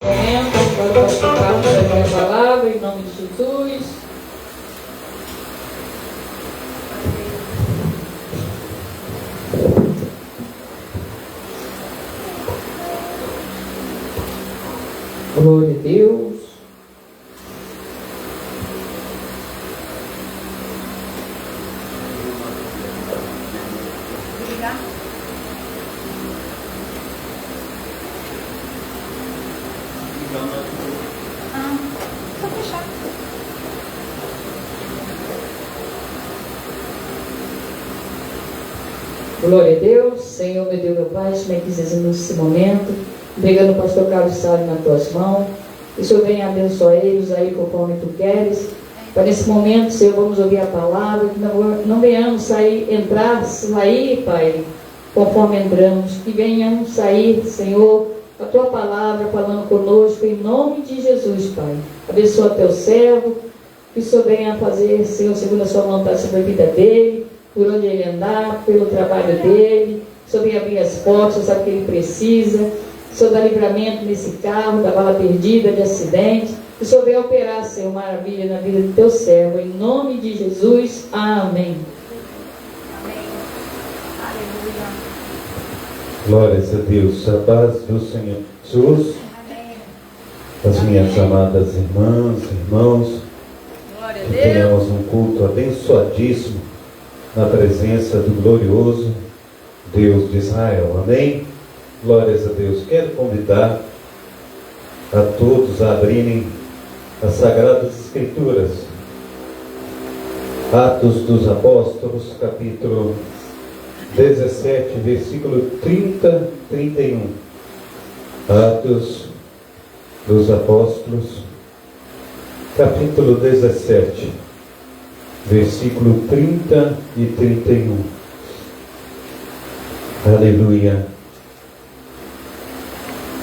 Agora eu posso tocar para a palavra em nome de Jesus. Glória a Deus. Só fechar. Glória a Deus. Senhor, meu Deus, meu Pai, como é que dizes nesse momento, entregando o pastor Carlos Salles nas tuas mãos. Que o Senhor venha abençoar eles aí conforme tu queres. Para nesse momento, Senhor, vamos ouvir a palavra, que não venhamos sair, Pai, conforme entramos. Que venhamos sair, Senhor, a tua palavra falando conosco, em nome de Jesus, Pai. Abençoa teu servo, que o Senhor venha fazer, Senhor, segundo a sua vontade sobre a vida dele, por onde ele andar, pelo trabalho dele. Que o Senhor venha abrir as portas, sabe o que ele precisa. Que o Senhor dá livramento nesse carro, da bala perdida, de acidente. Que o Senhor venha operar, Senhor, maravilha na vida do teu servo, em nome de Jesus. Amém. Amém. Aleluia. Glórias a Deus, a paz do Senhor Jesus, Amém. as minhas amadas irmãs, irmãos, Glória a que Deus. tenhamos um culto abençoadíssimo na presença do glorioso Deus de Israel. Amém? Glórias a Deus. Quero convidar a todos a abrirem as Sagradas Escrituras. Atos dos Apóstolos, capítulo 17, versículo 30, 31. Atos dos Apóstolos, capítulo 17, versículo 30 e 31. Aleluia.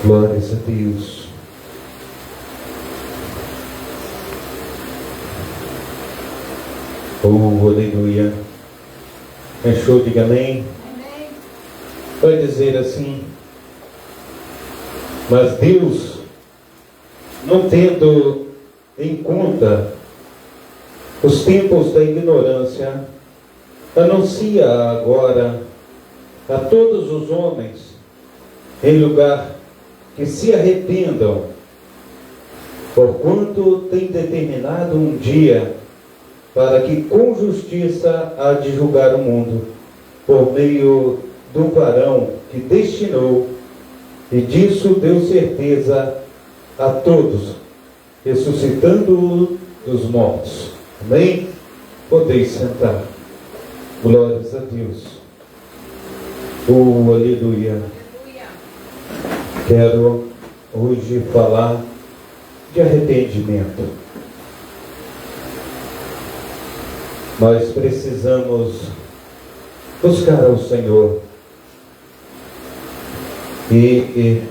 Glórias a Deus. Oh, aleluia. Fechou, diga amém. Amém. Vai dizer assim: mas Deus, não tendo em conta os tempos da ignorância, anuncia agora a todos os homens, em lugar que se arrependam, porquanto tem determinado um dia para que com justiça há de julgar o mundo, por meio do varão que destinou, e disso deu certeza a todos, ressuscitando-o dos mortos. Amém? Podeis sentar. Glórias a Deus. Oh, aleluia. Aleluia. Quero hoje falar de arrependimento. Nós precisamos buscar ao Senhor. E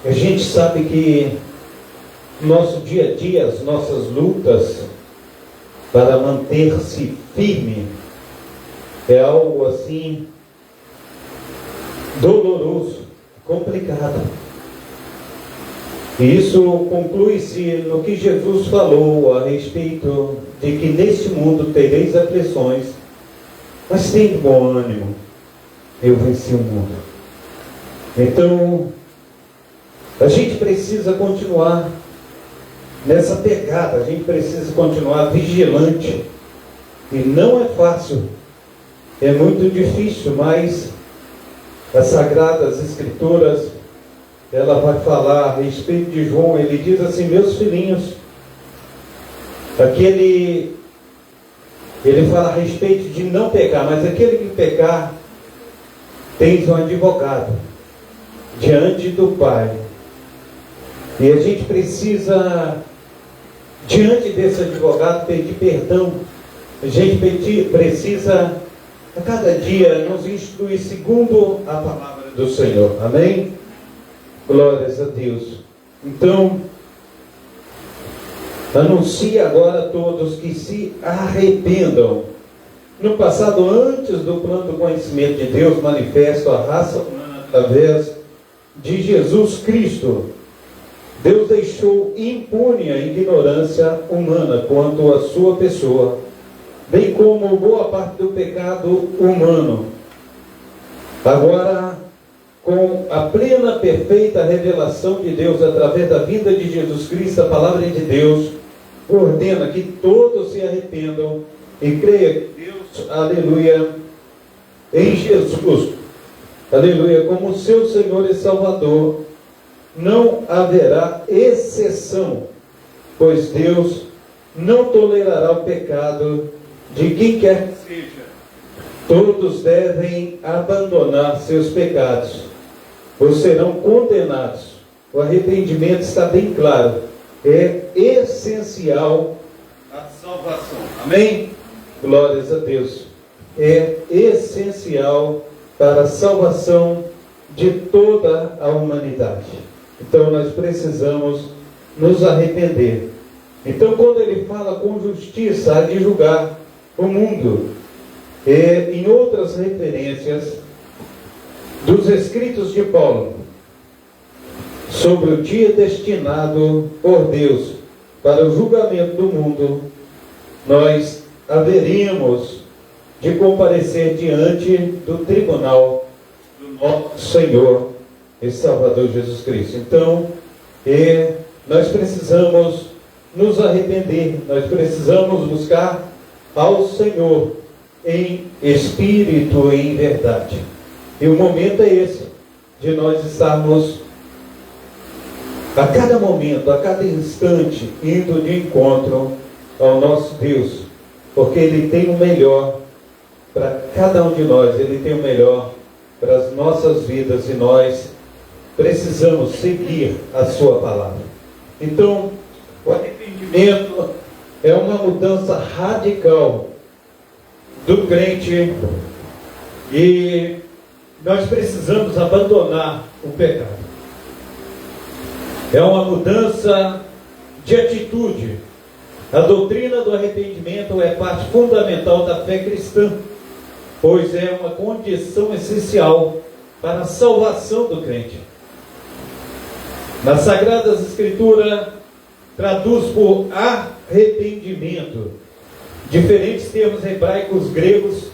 a gente sabe que nosso dia a dia, as nossas lutas para manter-se firme é algo assim doloroso, complicado. E isso conclui-se no que Jesus falou a respeito de que neste mundo tereis aflições, mas tem bom ânimo, eu venci o mundo. Então, a gente precisa continuar nessa pegada, a gente precisa continuar vigilante. E não é fácil, é muito difícil, mas as Sagradas Escrituras, ela vai falar a respeito de João. Ele diz assim: meus filhinhos, ele fala a respeito de não pecar, mas aquele que pecar, tens um advogado diante do Pai. E a gente precisa, diante desse advogado, pedir perdão. A gente precisa a cada dia nos instruir segundo a palavra do Senhor. Amém? Glórias a Deus. Então, anuncia agora a todos que se arrependam. No passado, antes do plano do conhecimento de Deus manifesto à raça humana através de Jesus Cristo, deixou impune a ignorância humana quanto à sua pessoa, bem como boa parte do pecado humano. Agora, com a plena, perfeita revelação de Deus através da vinda de Jesus Cristo, a palavra de Deus ordena que todos se arrependam e creiam que Deus, aleluia, em Jesus, aleluia, como seu Senhor e Salvador. Não haverá exceção, pois Deus não tolerará o pecado de quem quer que seja. Todos devem abandonar seus pecados, ou serão condenados. O arrependimento está bem claro, é essencial à salvação. Amém? Glórias a Deus. É essencial para a salvação de toda a humanidade. Então nós precisamos nos arrepender. Então, quando ele fala com justiça, há de julgar o mundo, em outras referências dos escritos de Paulo sobre o dia destinado por Deus para o julgamento do mundo, nós haveríamos de comparecer diante do tribunal do nosso Senhor e Salvador Jesus Cristo. Então, nós precisamos nos arrepender, nós precisamos buscar ao Senhor em espírito e em verdade. E o momento é esse, de nós estarmos a cada momento, a cada instante, indo de encontro ao nosso Deus, porque Ele tem o melhor para cada um de nós, Ele tem o melhor para as nossas vidas, e nós precisamos seguir a sua palavra. Então, o arrependimento é uma mudança radical do crente, e nós precisamos abandonar o pecado. É uma mudança de atitude. A doutrina do arrependimento é parte fundamental da fé cristã, pois é uma condição essencial para a salvação do crente. Nas Sagradas Escrituras, traduz por arrependimento diferentes termos hebraicos gregos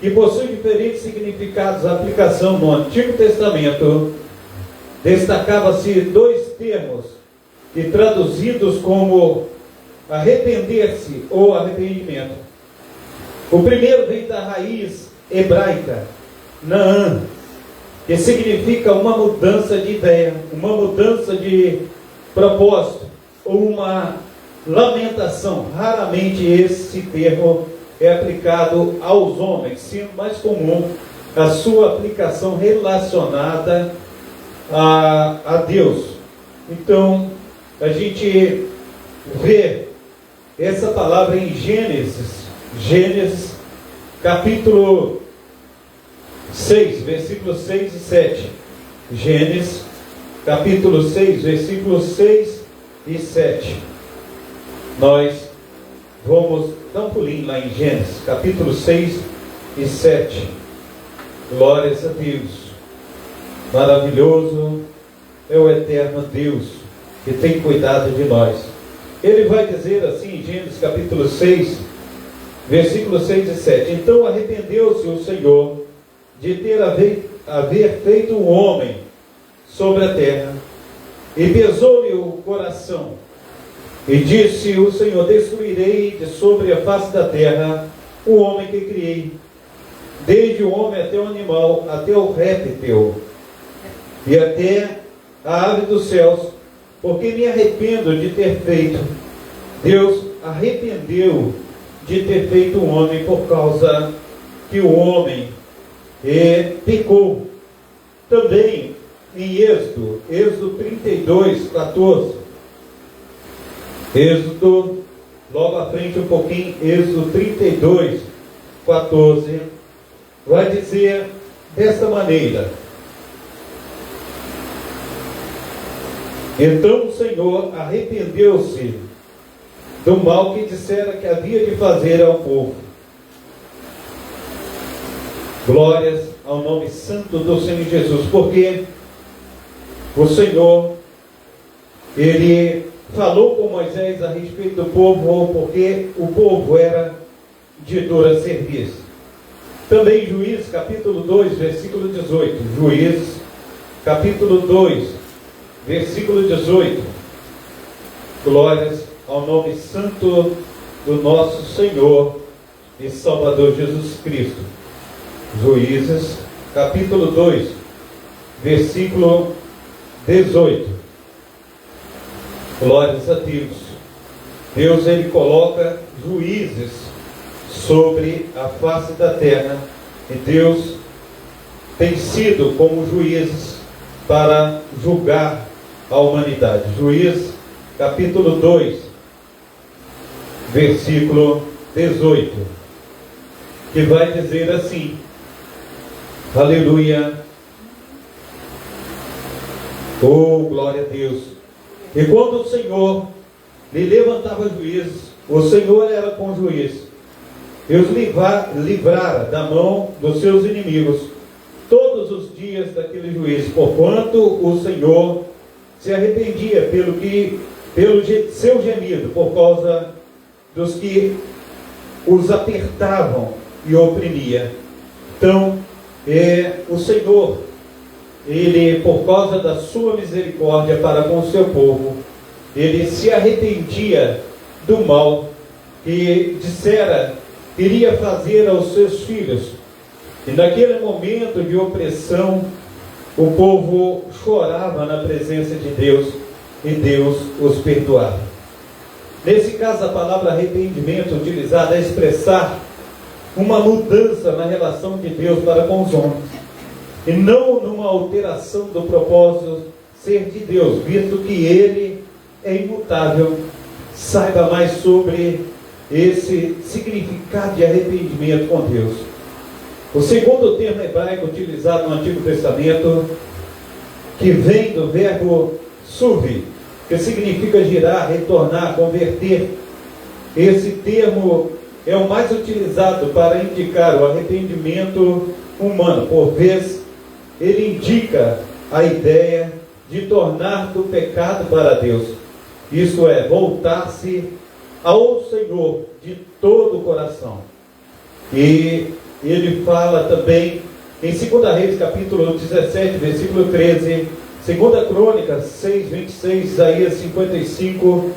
que possuem diferentes significados. A aplicação no Antigo Testamento destacava-se dois termos que, traduzidos como arrepender-se ou arrependimento. O primeiro vem da raiz hebraica Naam, que significa uma mudança de ideia, uma mudança de propósito, ou uma lamentação. Raramente esse termo é aplicado aos homens, sendo mais comum a sua aplicação relacionada a Deus. Então, a gente vê essa palavra em Gênesis capítulo 6, versículos 6 e 7. Gênesis capítulo 6, versículos 6 e 7. Nós vamos dar um pulinho lá em Gênesis capítulo 6 e 7. Glórias a Deus. Maravilhoso é o eterno Deus que tem cuidado de nós. Ele vai dizer assim em Gênesis capítulo 6, versículos 6 e 7. Então arrependeu-se o Senhor de ter haver feito um homem sobre a terra, e pesou-lhe o coração, e disse o Senhor: destruirei de sobre a face da terra o homem que criei, desde o homem até o animal, até o réptil, e até a ave dos céus, porque me arrependo de ter feito. Deus arrependeu de ter feito um homem, por causa que o homem pecou. Também em Êxodo 32, 14. Êxodo, logo à frente um pouquinho, Êxodo 32, 14, vai dizer desta maneira: então o Senhor arrependeu-se do mal que dissera que havia de fazer ao povo. Glórias ao nome santo do Senhor Jesus, porque o Senhor ele falou com Moisés a respeito do povo, porque o povo era de dura serviço. Também Juízes, capítulo 2, versículo 18. Juízes, capítulo 2, versículo 18. Glórias ao nome santo do nosso Senhor e Salvador Jesus Cristo. Juízes, capítulo 2, versículo 18. Glórias a Deus. Deus, ele coloca juízes sobre a face da terra, e Deus tem sido como juízes para julgar a humanidade. Juízes, capítulo 2, versículo 18, que vai dizer assim, aleluia, oh glória a Deus. E quando o Senhor lhe levantava juízes, o Senhor era com juízes, e os livrara da mão dos seus inimigos todos os dias daquele juízo, porquanto o Senhor se arrependia pelo seu gemido, por causa dos que os apertavam e oprimia. Então, o Senhor, ele, por causa da sua misericórdia para com o seu povo, ele se arrependia do mal que dissera iria fazer aos seus filhos. E naquele momento de opressão, o povo chorava na presença de Deus, e Deus os perdoava. Nesse caso, a palavra arrependimento utilizada é expressar uma mudança na relação de Deus para com os homens, e não numa alteração do propósito ser de Deus, visto que Ele é imutável. Saiba mais sobre esse significado de arrependimento com Deus. O segundo termo hebraico utilizado no Antigo Testamento, que vem do verbo suvi, que significa girar, retornar, converter. Esse termo é o mais utilizado para indicar o arrependimento humano. Por vezes, ele indica a ideia de tornar do pecado para Deus. Isso é, voltar-se ao Senhor de todo o coração. E ele fala também em 2 Reis, capítulo 17, versículo 13, 2 Crônicas 6, 26, Isaías 55,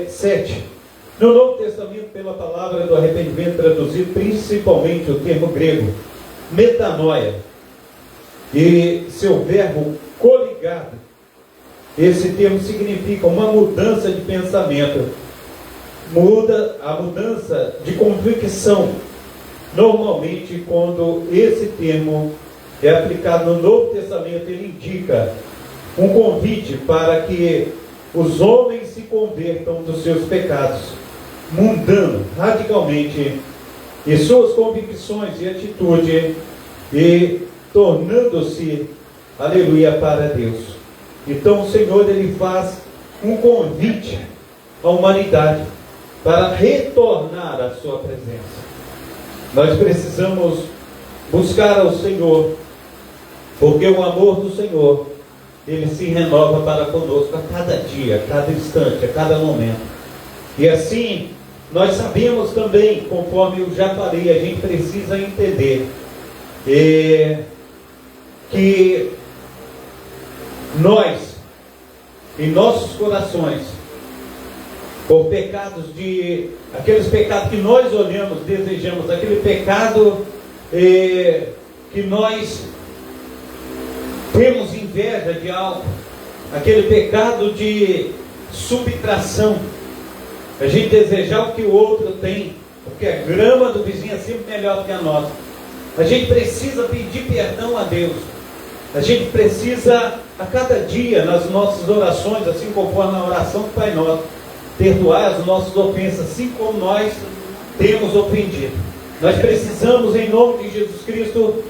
7. No Novo Testamento, pela palavra do arrependimento traduzido principalmente o termo grego metanoia e seu verbo coligado, esse termo significa uma mudança de pensamento, a mudança de convicção. Normalmente, quando esse termo é aplicado no Novo Testamento, ele indica um convite para que os homens se convertam dos seus pecados, mudando radicalmente e suas convicções e atitude, e tornando-se, aleluia, para Deus. Então o Senhor, ele faz um convite à humanidade para retornar à sua presença. Nós precisamos buscar ao Senhor, porque o amor do Senhor, ele se renova para conosco a cada dia, a cada instante, a cada momento. E assim, nós sabemos também, conforme eu já falei, a gente precisa entender que nós, em nossos corações, por pecados aqueles pecados que nós olhamos, desejamos, aquele pecado que nós temos inveja de algo, aquele pecado de subtração, a gente desejar o que o outro tem, porque a grama do vizinho é sempre melhor do que a nossa. A gente precisa pedir perdão a Deus. A gente precisa, a cada dia, nas nossas orações, assim conforme a oração do Pai Nosso, perdoar as nossas ofensas, assim como nós temos ofendido. Nós precisamos, em nome de Jesus Cristo,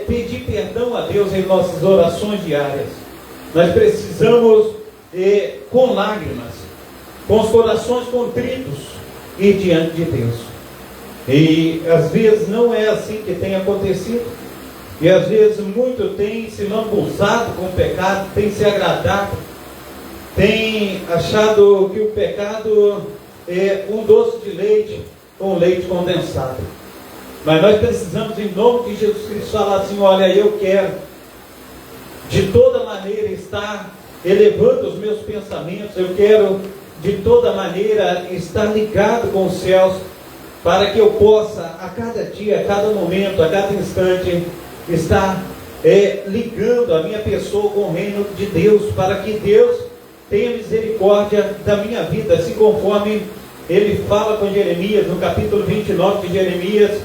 pedir perdão a Deus em nossas orações diárias. Nós precisamos, com lágrimas, com os corações contritos, ir diante de Deus. E às vezes não é assim que tem acontecido. E às vezes muito tem se lambuzado com o pecado, tem se agradado tem achado que o pecado é um doce de leite com leite condensado. Mas nós precisamos, em nome de Jesus Cristo, falar assim: olha, eu quero de toda maneira estar elevando os meus pensamentos, eu quero de toda maneira estar ligado com os céus, para que eu possa a cada dia, a cada momento, a cada instante, estar ligando a minha pessoa com o reino de Deus, para que Deus tenha misericórdia da minha vida, assim conforme ele fala com Jeremias, no capítulo 29 de Jeremias,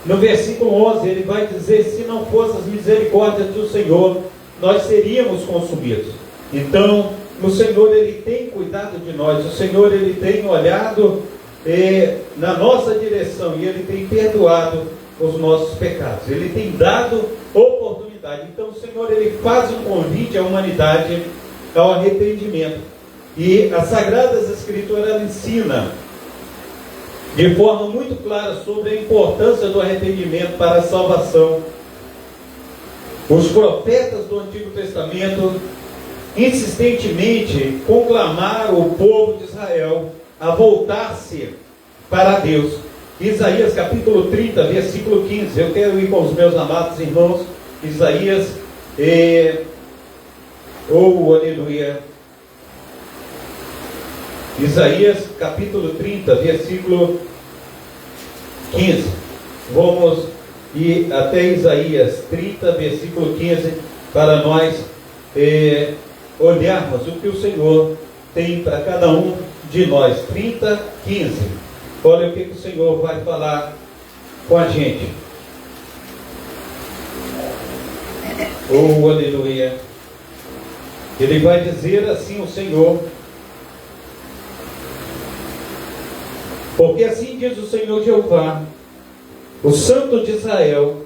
no versículo 11, ele vai dizer: se não fossem as misericórdias do Senhor, nós seríamos consumidos. Então, o Senhor, ele tem cuidado de nós, o Senhor, ele tem olhado na nossa direção, e ele tem perdoado os nossos pecados, ele tem dado oportunidade. Então o Senhor, ele faz um convite à humanidade ao arrependimento, e as Sagradas Escrituras, ela ensina de forma muito clara sobre a importância do arrependimento para a salvação. Os profetas do Antigo Testamento insistentemente conclamaram o povo de Israel a voltar-se para Deus. Isaías capítulo 30, versículo 15. Eu quero ir com os meus amados irmãos. Isaías, aleluia. Isaías capítulo 30, versículo 15. Vamos ir até Isaías 30, versículo 15, para nós olharmos o que o Senhor tem para cada um de nós. 30, 15. Olha o que o Senhor vai falar com a gente. Aleluia. Ele vai dizer assim, o Senhor: porque assim diz o Senhor Jeová, o Santo de Israel: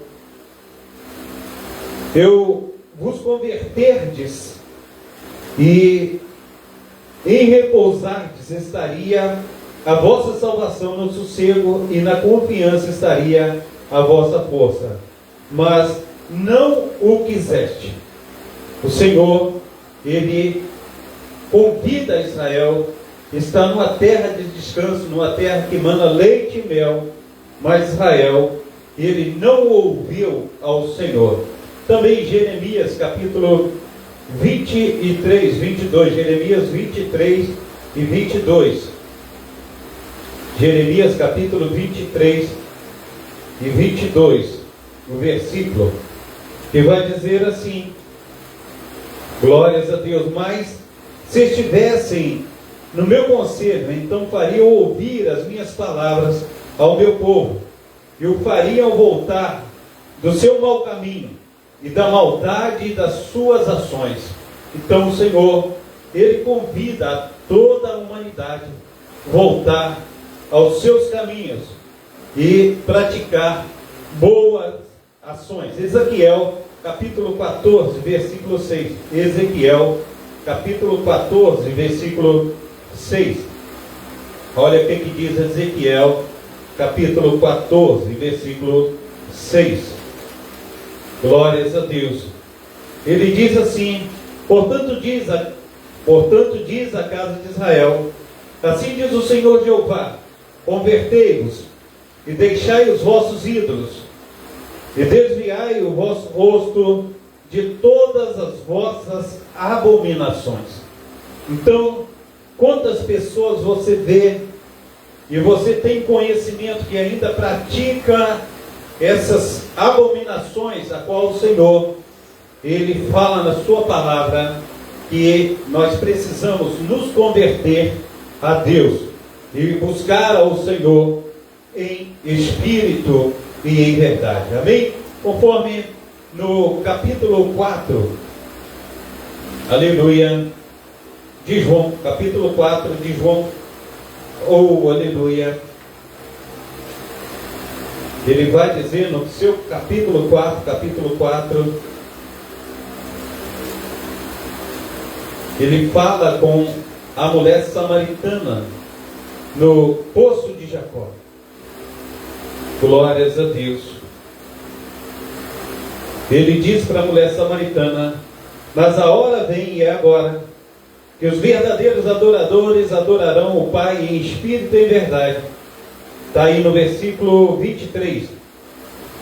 eu vos converterdes, e em repousardes estaria a vossa salvação, no sossego e na confiança estaria a vossa força. Mas não o quiseste. O Senhor, ele convida Israel, está numa terra de descanso, numa terra que mana leite e mel, mas Israel, ele não ouviu ao Senhor. Também Jeremias capítulo 23, 22, Jeremias 23 e 22. Jeremias capítulo 23 e 22, o versículo, que vai dizer assim: glórias a Deus, mas se estivessem no meu conselho, então fariam ouvir as minhas palavras ao meu povo, e o fariam voltar do seu mau caminho e da maldade das suas ações. Então o Senhor, ele convida a toda a humanidade voltar aos seus caminhos e praticar boas ações. Ezequiel capítulo 14, versículo 6. Ezequiel capítulo 14, versículo 6. Olha o que diz Ezequiel capítulo 14, versículo 6. Glórias a Deus. Ele diz assim: portanto diz a casa de Israel, assim diz o Senhor Jeová: convertei-vos e deixai os vossos ídolos, e desviai o vosso rosto de todas as vossas abominações. Então, quantas pessoas você vê e você tem conhecimento que ainda pratica essas abominações, a qual o Senhor, ele fala na sua palavra que nós precisamos nos converter a Deus e buscar ao Senhor em espírito e em verdade. Amém? Conforme no capítulo 4, aleluia, de João, capítulo 4 de João, aleluia, ele vai dizer no seu capítulo 4, ele fala com a mulher samaritana no poço de Jacó. Glórias a Deus. Ele diz para a mulher samaritana: mas a hora vem, e é agora, que os verdadeiros adoradores adorarão o Pai em espírito e em verdade. Está aí no versículo 23.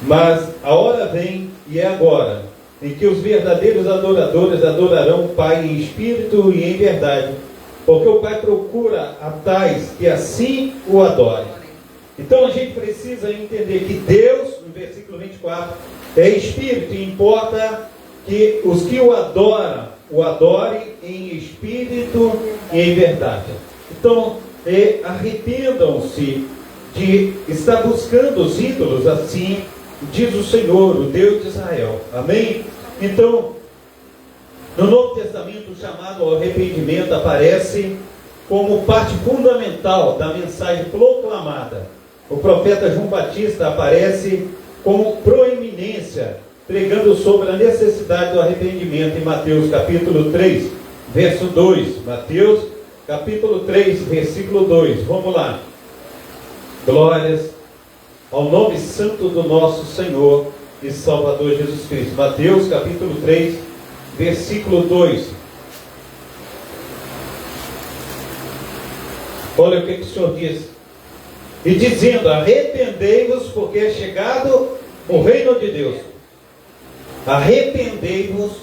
Mas a hora vem, e é agora, em que os verdadeiros adoradores adorarão o Pai em espírito e em verdade, porque o Pai procura a tais que assim o adorem. Então a gente precisa entender que Deus, no versículo 24, é espírito, e importa que os que o adorem em espírito e em verdade. Então, arrependam-se de estar buscando os ídolos, assim diz o Senhor, o Deus de Israel. Amém? Então, no Novo Testamento, o chamado ao arrependimento aparece como parte fundamental da mensagem proclamada. O profeta João Batista aparece como proeminência, pregando sobre a necessidade do arrependimento em Mateus capítulo 3, verso 2. Mateus capítulo 3, versículo 2. Vamos lá. Glórias ao nome santo do nosso Senhor e Salvador Jesus Cristo. Mateus capítulo 3, versículo 2. Olha o que o Senhor diz. E dizendo: arrependei-vos, porque é chegado o reino de Deus. Arrependei-vos,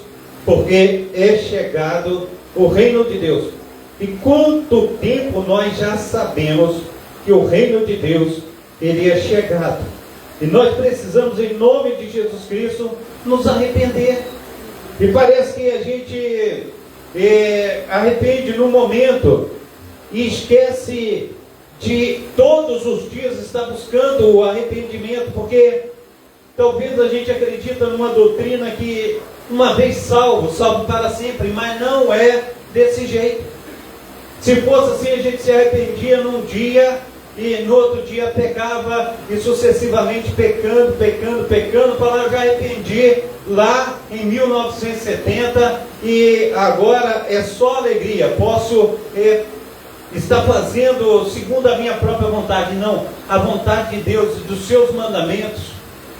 porque é chegado o reino de Deus. E quanto tempo nós já sabemos que o reino de Deus, ele é chegado. E nós precisamos, em nome de Jesus Cristo, nos arrepender. E parece que a gente arrepende no momento e esquece de todos os dias estar buscando o arrependimento, porque talvez a gente acredita numa doutrina que uma vez salvo, salvo para sempre, mas não é desse jeito. Se fosse assim, a gente se arrependia num dia e no outro dia pecava e sucessivamente pecando, falava: eu já arrependi lá em 1970 e agora é só alegria, posso estar fazendo segundo a minha própria vontade. Não, a vontade de Deus e dos seus mandamentos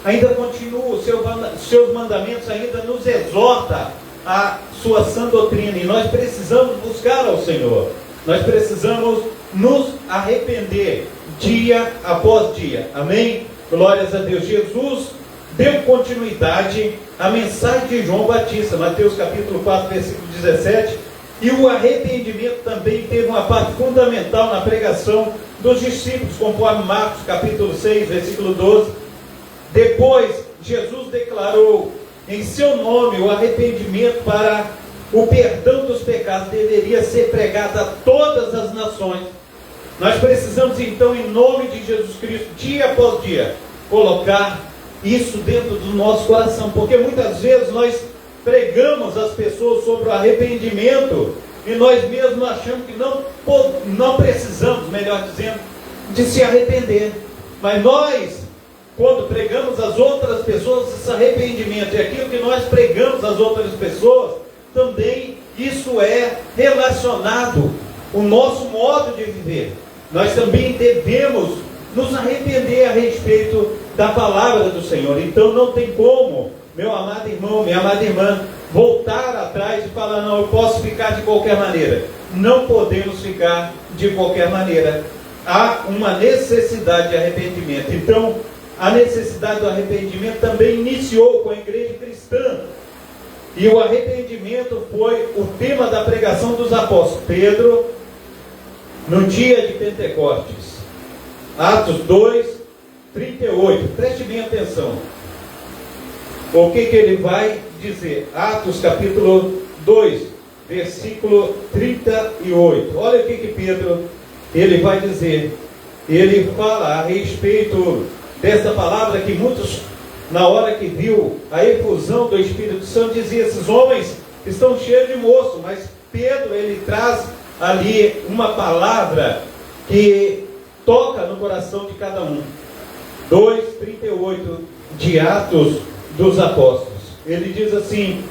ainda continua, os seus mandamentos ainda nos exorta a sua sã doutrina, e nós precisamos buscar ao Senhor, nós precisamos nos arrepender dia após dia. Amém? Glórias a Deus. Jesus deu continuidade à mensagem de João Batista, Mateus capítulo 4, versículo 17, e o arrependimento também teve uma parte fundamental na pregação dos discípulos, conforme Marcos capítulo 6, versículo 12. Depois, Jesus declarou em seu nome o arrependimento para o perdão dos pecados deveria ser pregado a todas as nações. Nós precisamos então, em nome de Jesus Cristo, dia após dia, colocar isso dentro do nosso coração, porque muitas vezes nós pregamos às pessoas sobre o arrependimento e nós mesmos achamos que não precisamos, melhor dizendo, de se arrepender. Mas nós, quando pregamos às outras pessoas esse arrependimento e aquilo que nós pregamos às outras pessoas, também isso é relacionado ao nosso modo de viver. Nós também devemos nos arrepender a respeito da palavra do Senhor. Então não tem como, meu amado irmão, minha amada irmã, voltar atrás e falar: não, eu posso ficar de qualquer maneira. Não podemos ficar de qualquer maneira. Há uma necessidade de arrependimento. Então, a necessidade do arrependimento também iniciou com a igreja cristã. E o arrependimento foi o tema da pregação dos apóstolos. Pedro, no dia de Pentecostes, Atos 2, 38. Preste bem atenção. O que ele vai dizer? Atos capítulo 2, versículo 38. Olha o que Pedro ele vai dizer. Ele fala a respeito dessa palavra que muitos, na hora que viu a efusão do Espírito Santo, diziam: esses homens estão cheios de moço. Mas Pedro, ele traz ali uma palavra que toca no coração de cada um. 2:38 de Atos dos Apóstolos. Ele diz assim: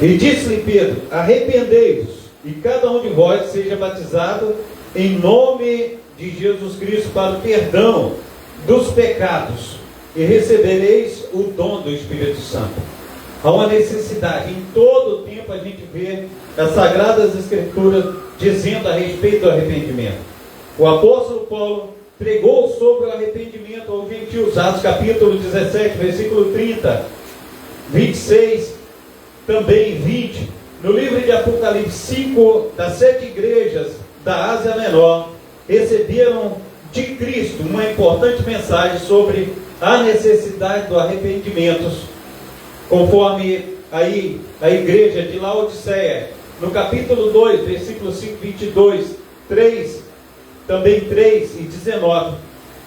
e disse-lhe Pedro: arrependei-vos, e cada um de vós seja batizado em nome de Jesus Cristo para o perdão dos pecados, e recebereis o dom do Espírito Santo. Há uma necessidade. Em todo o tempo a gente vê as Sagradas Escrituras dizendo a respeito do arrependimento. O apóstolo Paulo pregou sobre o arrependimento aos gentios, Atos capítulo 17, versículo 30, 26, também 20. No livro de Apocalipse, 5 das 7 igrejas da Ásia Menor receberam de Cristo uma importante mensagem sobre a necessidade do arrependimento, conforme aí a igreja de Laodiceia, no capítulo 2, versículo 5, 22, 3, também 3 e 19,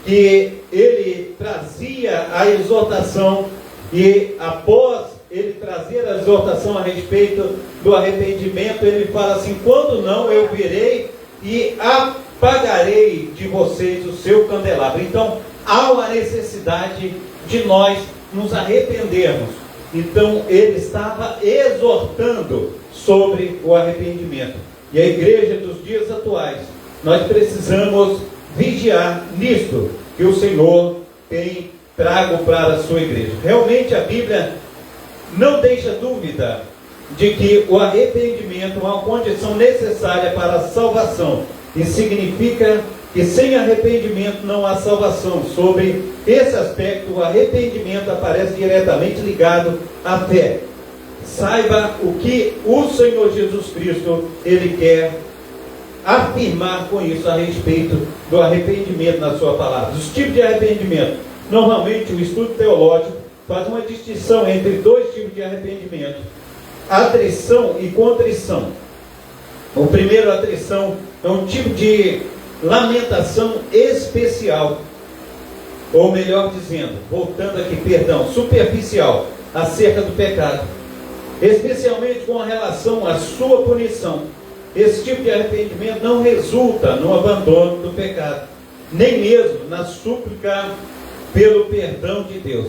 que ele trazia a exortação, e após ele trazer a exortação a respeito do arrependimento, ele fala assim: quando não, eu virei e apagarei de vocês o seu candelabro. Então, há uma necessidade de nós nos arrependermos. Então, ele estava exortando sobre o arrependimento. E a igreja dos dias atuais, nós precisamos vigiar nisto que o Senhor tem trago para a sua igreja. Realmente a Bíblia não deixa dúvida de que o arrependimento é uma condição necessária para a salvação. E significa que sem arrependimento não há salvação. Sobre esse aspecto, o arrependimento aparece diretamente ligado à fé. Saiba o que o Senhor Jesus Cristo, Ele quer afirmar com isso a respeito do arrependimento na sua palavra. Os tipos de arrependimento. Normalmente o estudo teológico faz uma distinção entre dois tipos de arrependimento: atrição e contrição. O primeiro, atrição, é um tipo de lamentação especial, ou melhor dizendo, voltando aqui, perdão, superficial, acerca do pecado, especialmente com relação à sua punição. Esse tipo de arrependimento não resulta no abandono do pecado, nem mesmo na súplica pelo perdão de Deus.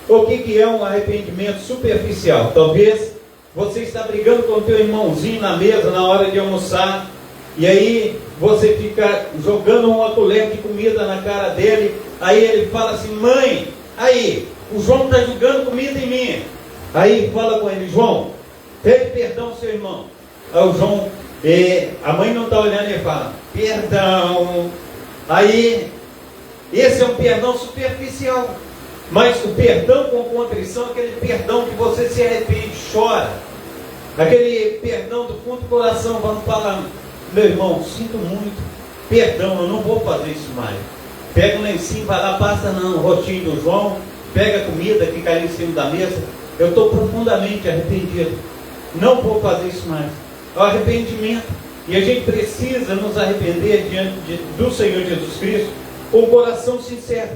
O que é um arrependimento superficial? Talvez você está brigando com o teu irmãozinho na mesa na hora de almoçar, e aí você fica jogando uma colher de comida na cara dele, aí ele fala assim: mãe, aí, o João está jogando comida em mim. Aí fala com ele: João, pede perdão ao seu irmão. Aí o João, a mãe não está olhando e fala: perdão. Aí, esse é um perdão superficial. Mas o perdão com contrição é aquele perdão que você se arrepende, chora. Aquele perdão do fundo do coração, vamos falar: meu irmão, sinto muito, perdão, eu não vou fazer isso mais. Pega um lencinho, vai lá, passa no rostinho do João, pega a comida que caiu em cima da mesa. Eu estou profundamente arrependido, não vou fazer isso mais. É o arrependimento. E a gente precisa nos arrepender diante do Senhor Jesus Cristo com o coração sincero.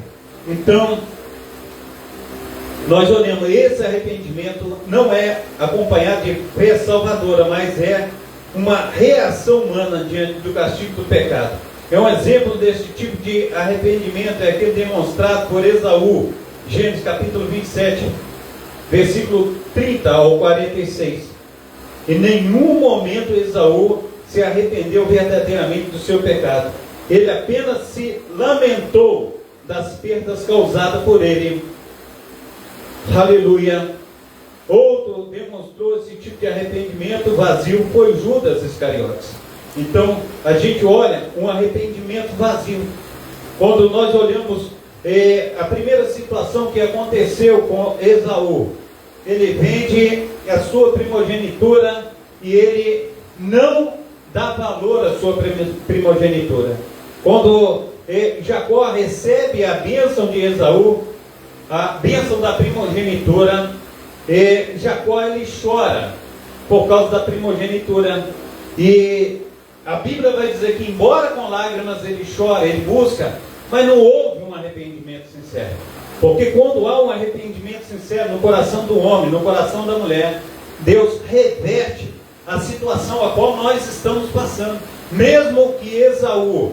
Então, nós olhamos, esse arrependimento não é acompanhado de fé salvadora, mas é uma reação humana diante do castigo do pecado. É um exemplo desse tipo de arrependimento, é aquele demonstrado por Esaú, Gênesis capítulo 27, versículo 30 ao 46. Em nenhum momento Esaú se arrependeu verdadeiramente do seu pecado. Ele apenas se lamentou das perdas causadas por ele. Aleluia. Outro demonstrou esse tipo de arrependimento vazio foi Judas Iscariotes. Então a gente olha um arrependimento vazio. Quando nós olhamos a primeira situação que aconteceu com Esaú, ele vende a sua primogenitura e ele não dá valor à sua primogenitura. Quando Jacó recebe a bênção de Esaú, a bênção da primogenitura, Jacó ele chora por causa da primogenitura. E a Bíblia vai dizer que embora com lágrimas ele chora, ele busca, mas não houve um arrependimento sincero. Porque quando há um arrependimento sincero no coração do homem, no coração da mulher, Deus reverte a situação a qual nós estamos passando. Mesmo que Esaú,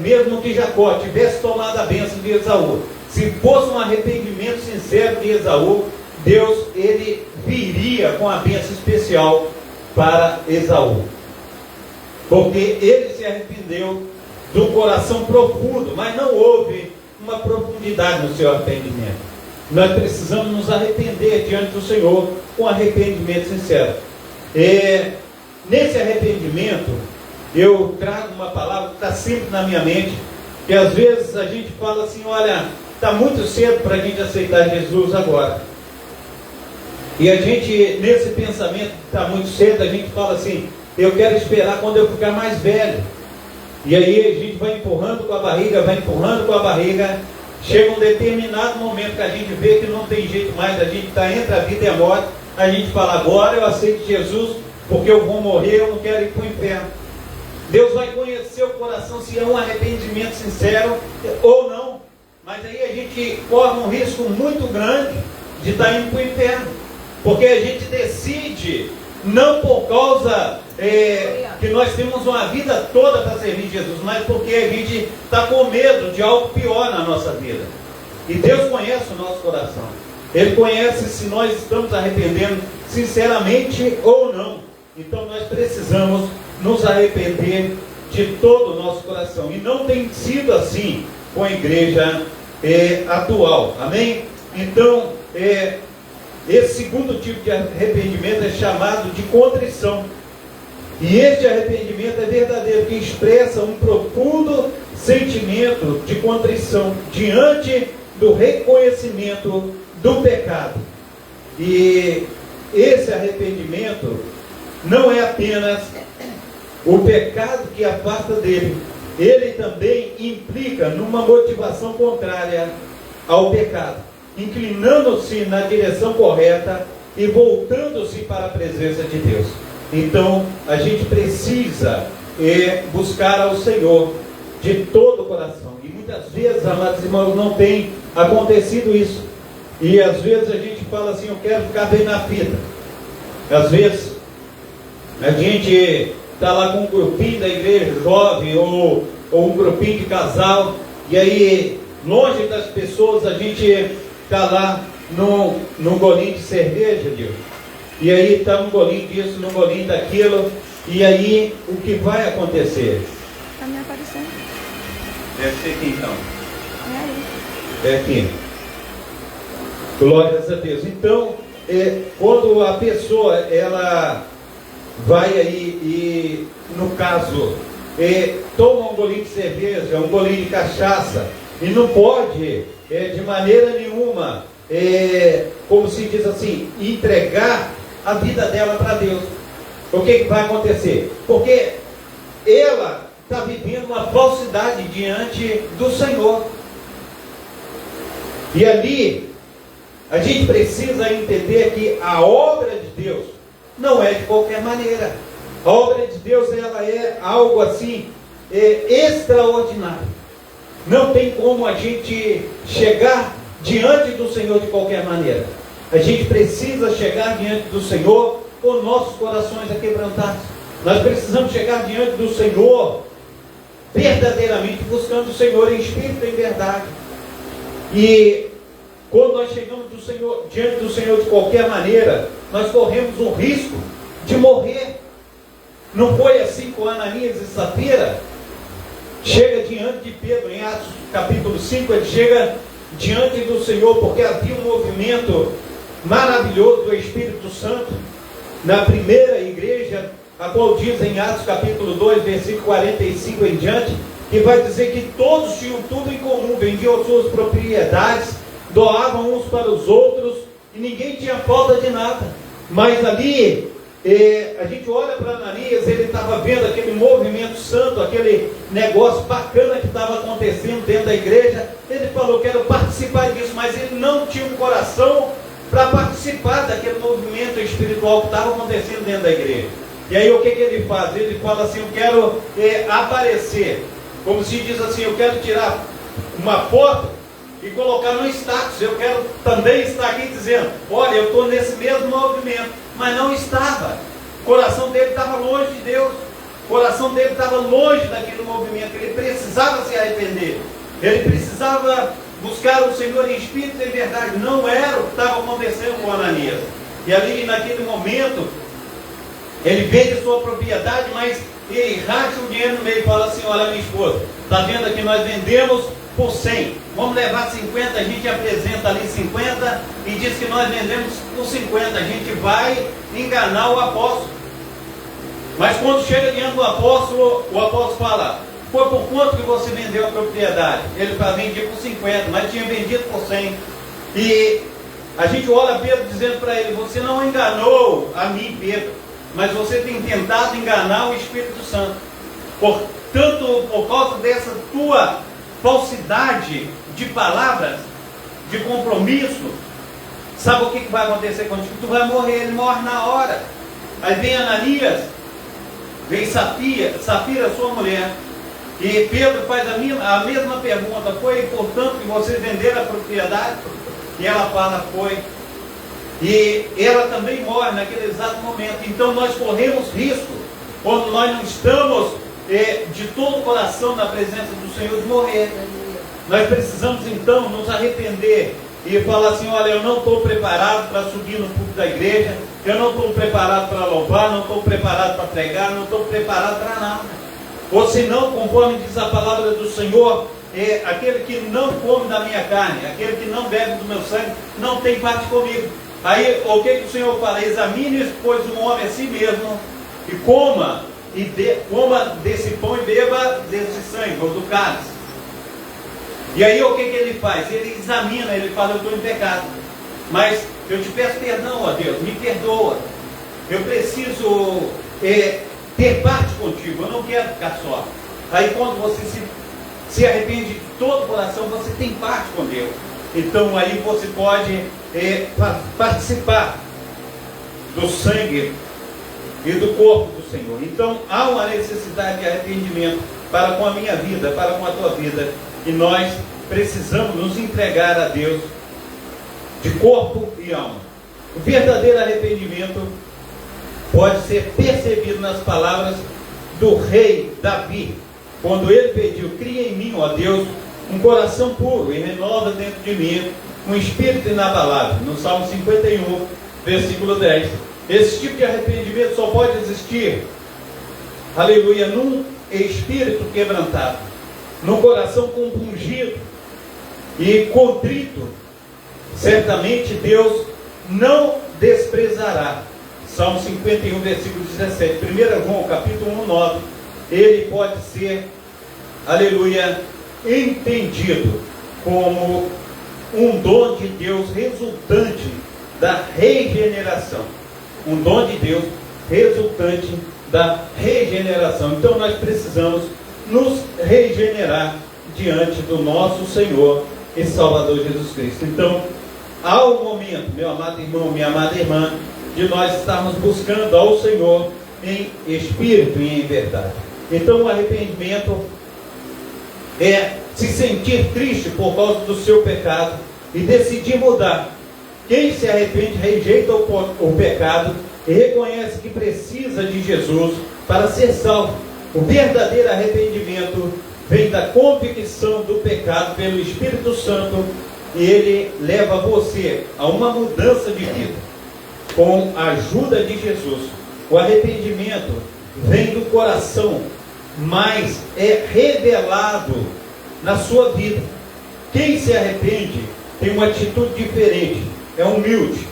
mesmo que Jacó tivesse tomado a bênção de Esaú, se fosse um arrependimento sincero de Esaú, Deus ele viria com a bênção especial para Esaú. Porque ele se arrependeu do coração profundo, mas não houve uma profundidade no seu arrependimento. nós precisamos nos arrepender diante do Senhor com arrependimento sincero. Nesse arrependimento, eu trago uma palavra que está sempre na minha mente, que às vezes a gente fala assim, olha, está muito cedo para a gente aceitar Jesus agora. E a gente, nesse pensamento que está muito cedo, a gente fala assim, eu quero esperar quando eu ficar mais velho. E aí a gente vai empurrando com a barriga, chega um determinado momento que a gente vê que não tem jeito mais, a gente está entre a vida e a morte, a gente fala, agora eu aceito Jesus, porque eu vou morrer, eu não quero ir para o inferno. Deus vai conhecer o coração se é um arrependimento sincero ou não. Mas aí a gente corre um risco muito grande de estar indo para o inferno. Porque a gente decide, não por causa que nós temos uma vida toda para servir Jesus, mas porque a gente está com medo de algo pior na nossa vida. E Deus conhece o nosso coração. Ele conhece se nós estamos arrependendo sinceramente ou não. Então nós precisamos nos arrepender de todo o nosso coração. E não tem sido assim com a igreja atual. Amém? Então, esse segundo tipo de arrependimento é chamado de contrição. E este arrependimento é verdadeiro, que expressa um profundo sentimento de contrição diante do reconhecimento do pecado. E esse arrependimento não é apenas o pecado que afasta dele, ele também implica numa motivação contrária ao pecado, inclinando-se na direção correta e voltando-se para a presença de Deus. Então, a gente precisa buscar ao Senhor de todo o coração. E muitas vezes, amados irmãos, não tem acontecido isso. E às vezes a gente fala assim, eu quero ficar bem na fita. Às vezes, a gente está lá com um grupinho da igreja, jovem, ou um grupinho de casal, e aí, longe das pessoas, a gente está lá num golinho de cerveja, Deus. E aí está um golinho disso, um golinho daquilo, e aí o que vai acontecer? Está me aparecendo. Deve ser aqui então. É aí. É aqui. Glórias a Deus. Então, quando a pessoa, ela vai aí e, no caso, toma um golinho de cerveja, um golinho de cachaça, e não pode, de maneira nenhuma, como se diz assim, entregar a vida dela para Deus. O que vai acontecer? Porque ela está vivendo uma falsidade diante do Senhor. E ali, a gente precisa entender que a obra de Deus não é de qualquer maneira. A obra de Deus, ela é algo assim, extraordinário. Não tem como a gente chegar diante do Senhor de qualquer maneira. A gente precisa chegar diante do Senhor com nossos corações aquebrantados. Nós precisamos chegar diante do Senhor verdadeiramente buscando o Senhor em espírito e em verdade. E quando nós chegamos diante do Senhor de qualquer maneira, nós corremos um risco de morrer. Não foi assim com Ananias e Safira? Chega diante de Pedro, em Atos capítulo 5, ele chega diante do Senhor, porque havia um movimento maravilhoso do Espírito Santo na primeira igreja, a qual diz em Atos capítulo 2, versículo 45 em diante, que vai dizer que todos tinham tudo em comum, vendiam suas propriedades, doavam uns para os outros, e ninguém tinha falta de nada. Mas ali, a gente olha para Ananias, ele estava vendo aquele movimento santo, aquele negócio bacana que estava acontecendo dentro da igreja. Ele falou, quero participar disso, mas ele não tinha um coração para participar daquele movimento espiritual que estava acontecendo dentro da igreja. E aí o que ele faz? Ele fala assim, eu quero aparecer, como se diz assim, eu quero tirar uma foto e colocar no status, eu quero também estar aqui dizendo, olha, eu estou nesse mesmo movimento, mas não estava. O coração dele estava longe de Deus, o coração dele estava longe daquele movimento, ele precisava se arrepender, ele precisava buscar o Senhor em espírito e em verdade. Não era o que estava acontecendo com Ananias. E ali naquele momento, ele vende sua propriedade, mas ele racha o dinheiro no meio e fala assim, olha minha esposa, está vendo que nós vendemos por 100, vamos levar 50, a gente apresenta ali 50 e diz que nós vendemos por 50, a gente vai enganar o apóstolo. Mas quando chega diante do apóstolo, o apóstolo fala: foi por quanto que você vendeu a propriedade? Ele fala: vendi por 50, mas tinha vendido por 100. E a gente olha Pedro dizendo para ele: você não enganou a mim, Pedro, mas você tem tentado enganar o Espírito Santo. Portanto, por causa dessa tua falsidade de palavras, de compromisso, sabe o que vai acontecer contigo? Tu vai morrer, ele morre na hora. Aí vem Ananias, vem Safira, sua mulher, e Pedro faz a mesma pergunta: foi portanto que vocês venderam a propriedade? E ela fala: foi. E ela também morre naquele exato momento. Então nós corremos risco, quando nós não estamos de todo o coração na presença do Senhor, de morrer. Nós precisamos então nos arrepender e falar assim: olha, eu não estou preparado para subir no púlpito da igreja, eu não estou preparado para louvar, não estou preparado para pregar, não estou preparado para nada. Ou senão, conforme diz a palavra do Senhor, aquele que não come da minha carne, aquele que não bebe do meu sangue, não tem parte comigo. Aí o que o Senhor fala? Examine, pois, um homem a si mesmo, e coma desse pão e beba desse sangue, ou do cálice. E aí o que ele faz? Ele examina, ele fala: eu estou em pecado, mas eu te peço perdão, ó Deus, me perdoa. Eu preciso ter parte contigo, eu não quero ficar só. Aí quando você se arrepende de todo o coração, você tem parte com Deus. Então aí você pode participar do sangue e do corpo do Senhor. Então há uma necessidade de arrependimento para com a minha vida, para com a tua vida. E nós precisamos nos entregar a Deus de corpo e alma. O verdadeiro arrependimento pode ser percebido nas palavras do rei Davi, quando ele pediu: cria em mim, ó Deus, um coração puro e renova dentro de mim um espírito inabalável. No Salmo 51, versículo 10. Esse tipo de arrependimento só pode existir, aleluia, num espírito quebrantado, num coração compungido e contrito. Certamente Deus não desprezará. Salmo 51, versículo 17. 1 João, capítulo 1, 9. Ele pode ser, aleluia, entendido como um dom de Deus resultante da regeneração. Um dom de Deus resultante da regeneração. Então nós precisamos nos regenerar diante do nosso Senhor e Salvador Jesus Cristo. Então, há um momento, meu amado irmão, minha amada irmã, de nós estarmos buscando ao Senhor em espírito e em verdade. Então o arrependimento é se sentir triste por causa do seu pecado e decidir mudar. Quem se arrepende rejeita o pecado e reconhece que precisa de Jesus para ser salvo. O verdadeiro arrependimento vem da convicção do pecado pelo Espírito Santo, e ele leva você a uma mudança de vida com a ajuda de Jesus. O arrependimento vem do coração, mas é revelado na sua vida. Quem se arrepende tem uma atitude diferente, é humilde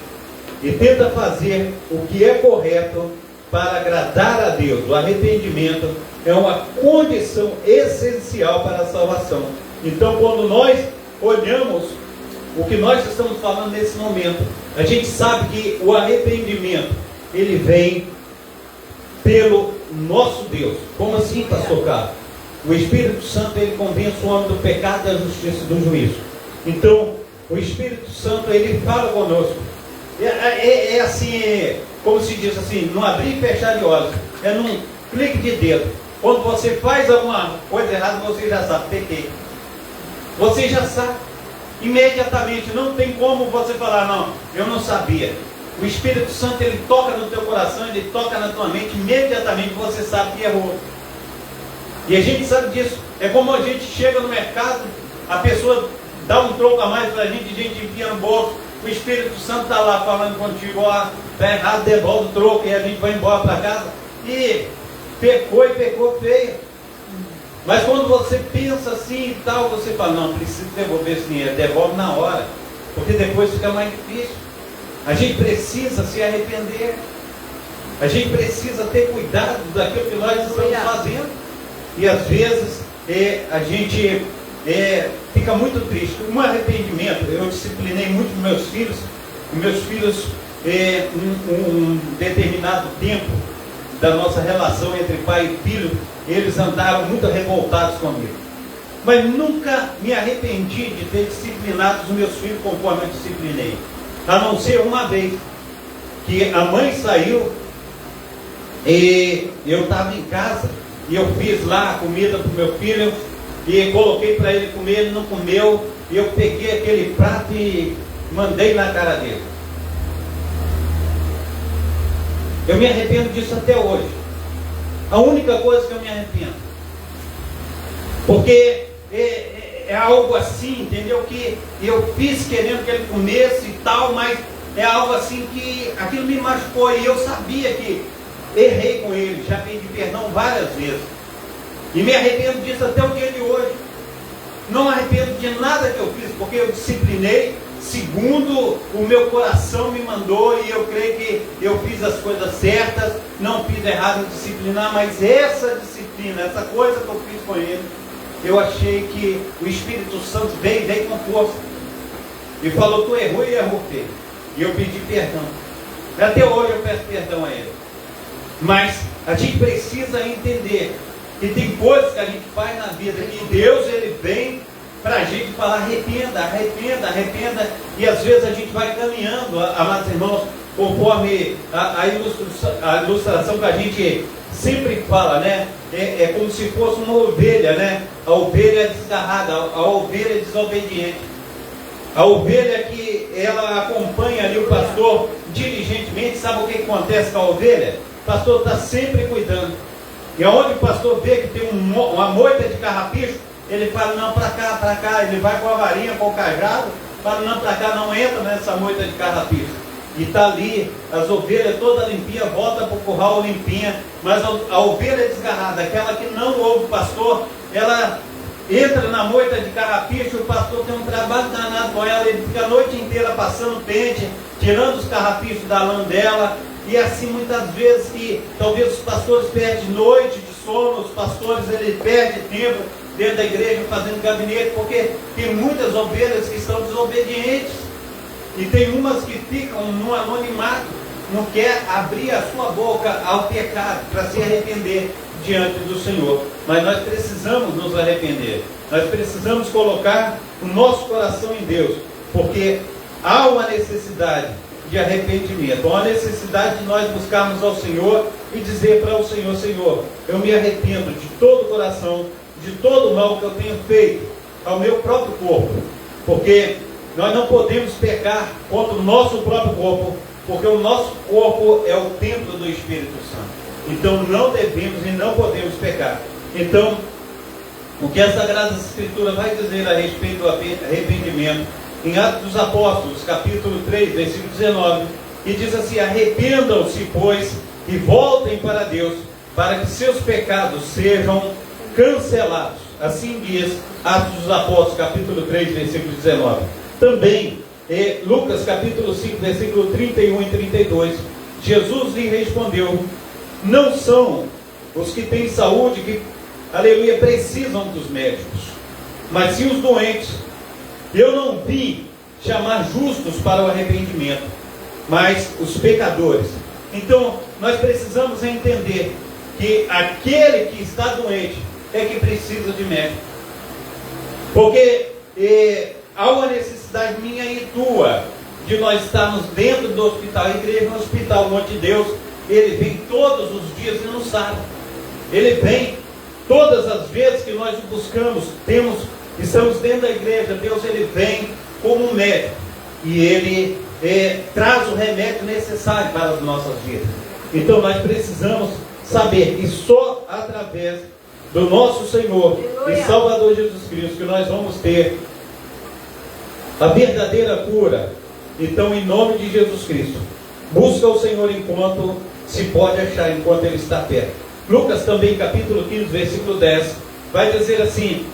e tenta fazer o que é correto para agradar a Deus. O arrependimento é uma condição essencial para a salvação. Então, quando nós olhamos o que nós estamos falando nesse momento, a gente sabe que o arrependimento, ele vem pelo nosso Deus. Como assim, pastor Carlos? O Espírito Santo, ele convence o homem do pecado, da justiça e do juízo. Então, o Espírito Santo, ele fala conosco. É assim, como se diz assim, não abrir e fechar de olhos, é num clique de dedo. Quando você faz alguma coisa errada, você já sabe, pequei. Você já sabe, imediatamente, não tem como você falar: não, eu não sabia. O Espírito Santo, ele toca no teu coração, ele toca na tua mente, imediatamente você sabe que errou. E a gente sabe disso. É como a gente chega no mercado, a pessoa dá um troco a mais para a gente enfia no bolso, o Espírito Santo está lá falando contigo: ó, está errado, devolve o troco, e a gente vai embora para casa. E pecou feio. Mas quando você pensa assim e tal, você fala, não, preciso devolver esse dinheiro, devolve na hora, porque depois fica mais difícil. A gente precisa se arrepender. A gente precisa ter cuidado daquilo que nós estamos fazendo. E às vezes a gente fica muito triste. Um arrependimento, eu disciplinei muito meus filhos, e meus filhos, um determinado tempo da nossa relação entre pai e filho, eles andaram muito revoltados comigo. Mas nunca me arrependi de ter disciplinado os meus filhos conforme eu disciplinei. A não ser uma vez, que a mãe saiu e eu estava em casa e eu fiz lá a comida para o meu filho e coloquei para ele comer, ele não comeu, e eu peguei aquele prato e mandei na cara dele. Eu me arrependo disso até hoje. A única coisa que eu me arrependo. Porque é algo assim, entendeu? Que eu fiz querendo que ele comesse e tal, mas é algo assim que aquilo me machucou. E eu sabia que errei com ele, já pedi perdão várias vezes. E me arrependo disso até o dia de hoje. Não me arrependo de nada que eu fiz, porque eu disciplinei segundo o meu coração me mandou, e eu creio que eu fiz as coisas certas, não fiz errado em disciplinar, mas essa disciplina, essa coisa que eu fiz com ele, eu achei que o Espírito Santo veio com força e falou, tu errou e errou feio, e eu pedi perdão. Até hoje eu peço perdão a ele. Mas a gente precisa entender que tem coisas que a gente faz na vida, que Deus ele vem para a gente falar, arrependa, arrependa, arrependa, e às vezes a gente vai caminhando, amados irmãos, conforme a ilustração que a gente sempre fala, né? É como se fosse uma ovelha, né? A ovelha desgarrada, a ovelha desobediente. A ovelha que ela acompanha ali o pastor diligentemente. Sabe o que acontece com a ovelha? O pastor está sempre cuidando. E aonde o pastor vê que tem uma moita de carrapicho, ele fala, não, para cá, ele vai com a varinha, com o cajado, fala, não, para cá, não entra nessa moita de carrapicho. E está ali, as ovelhas toda limpinha, volta para o curral limpinha, mas a ovelha desgarrada, aquela que não ouve o pastor, ela entra na moita de carrapicho, o pastor tem um trabalho danado com ela, ele fica a noite inteira passando pente, tirando os carrapichos da lã dela, e assim muitas vezes que talvez os pastores perdem noite de sono, os pastores ele perdem tempo dentro da igreja fazendo gabinete, porque tem muitas ovelhas que estão desobedientes, e tem umas que ficam no anonimato, não quer abrir a sua boca ao pecado para se arrepender diante do Senhor. Mas nós precisamos nos arrepender, nós precisamos colocar o nosso coração em Deus, porque há uma necessidade de arrependimento, há uma necessidade de nós buscarmos ao Senhor e dizer para o Senhor, Senhor, eu me arrependo de todo o coração, de todo o mal que eu tenho feito ao meu próprio corpo, porque nós não podemos pecar contra o nosso próprio corpo, porque o nosso corpo é o templo do Espírito Santo. Então não devemos e não podemos pecar. Então, o que a Sagrada Escritura vai dizer a respeito do arrependimento, em Atos dos Apóstolos, capítulo 3, versículo 19, e diz assim, arrependam-se, pois, e voltem para Deus, para que seus pecados sejam cancelados. Assim diz Atos dos Apóstolos, capítulo 3, versículo 19. Também, Lucas, capítulo 5, versículo 31 e 32, Jesus lhe respondeu, não são os que têm saúde que, aleluia, precisam dos médicos, mas sim os doentes. Eu não vim chamar justos para o arrependimento, mas os pecadores. Então, nós precisamos entender que aquele que está doente é que precisa de médico. Porque há uma necessidade minha e tua de nós estarmos dentro do hospital. A igreja é um hospital, o monte de Deus, ele vem todos os dias e não sabe. Ele vem todas as vezes que nós o buscamos, estamos dentro da igreja, Deus ele vem como um médico e ele traz o remédio necessário para as nossas vidas. Então nós precisamos saber que só através do nosso Senhor e Salvador Jesus Cristo que nós vamos ter a verdadeira cura. Então, em nome de Jesus Cristo, busca o Senhor enquanto se pode achar, enquanto Ele está perto. Lucas também, capítulo 15, versículo 10, vai dizer assim: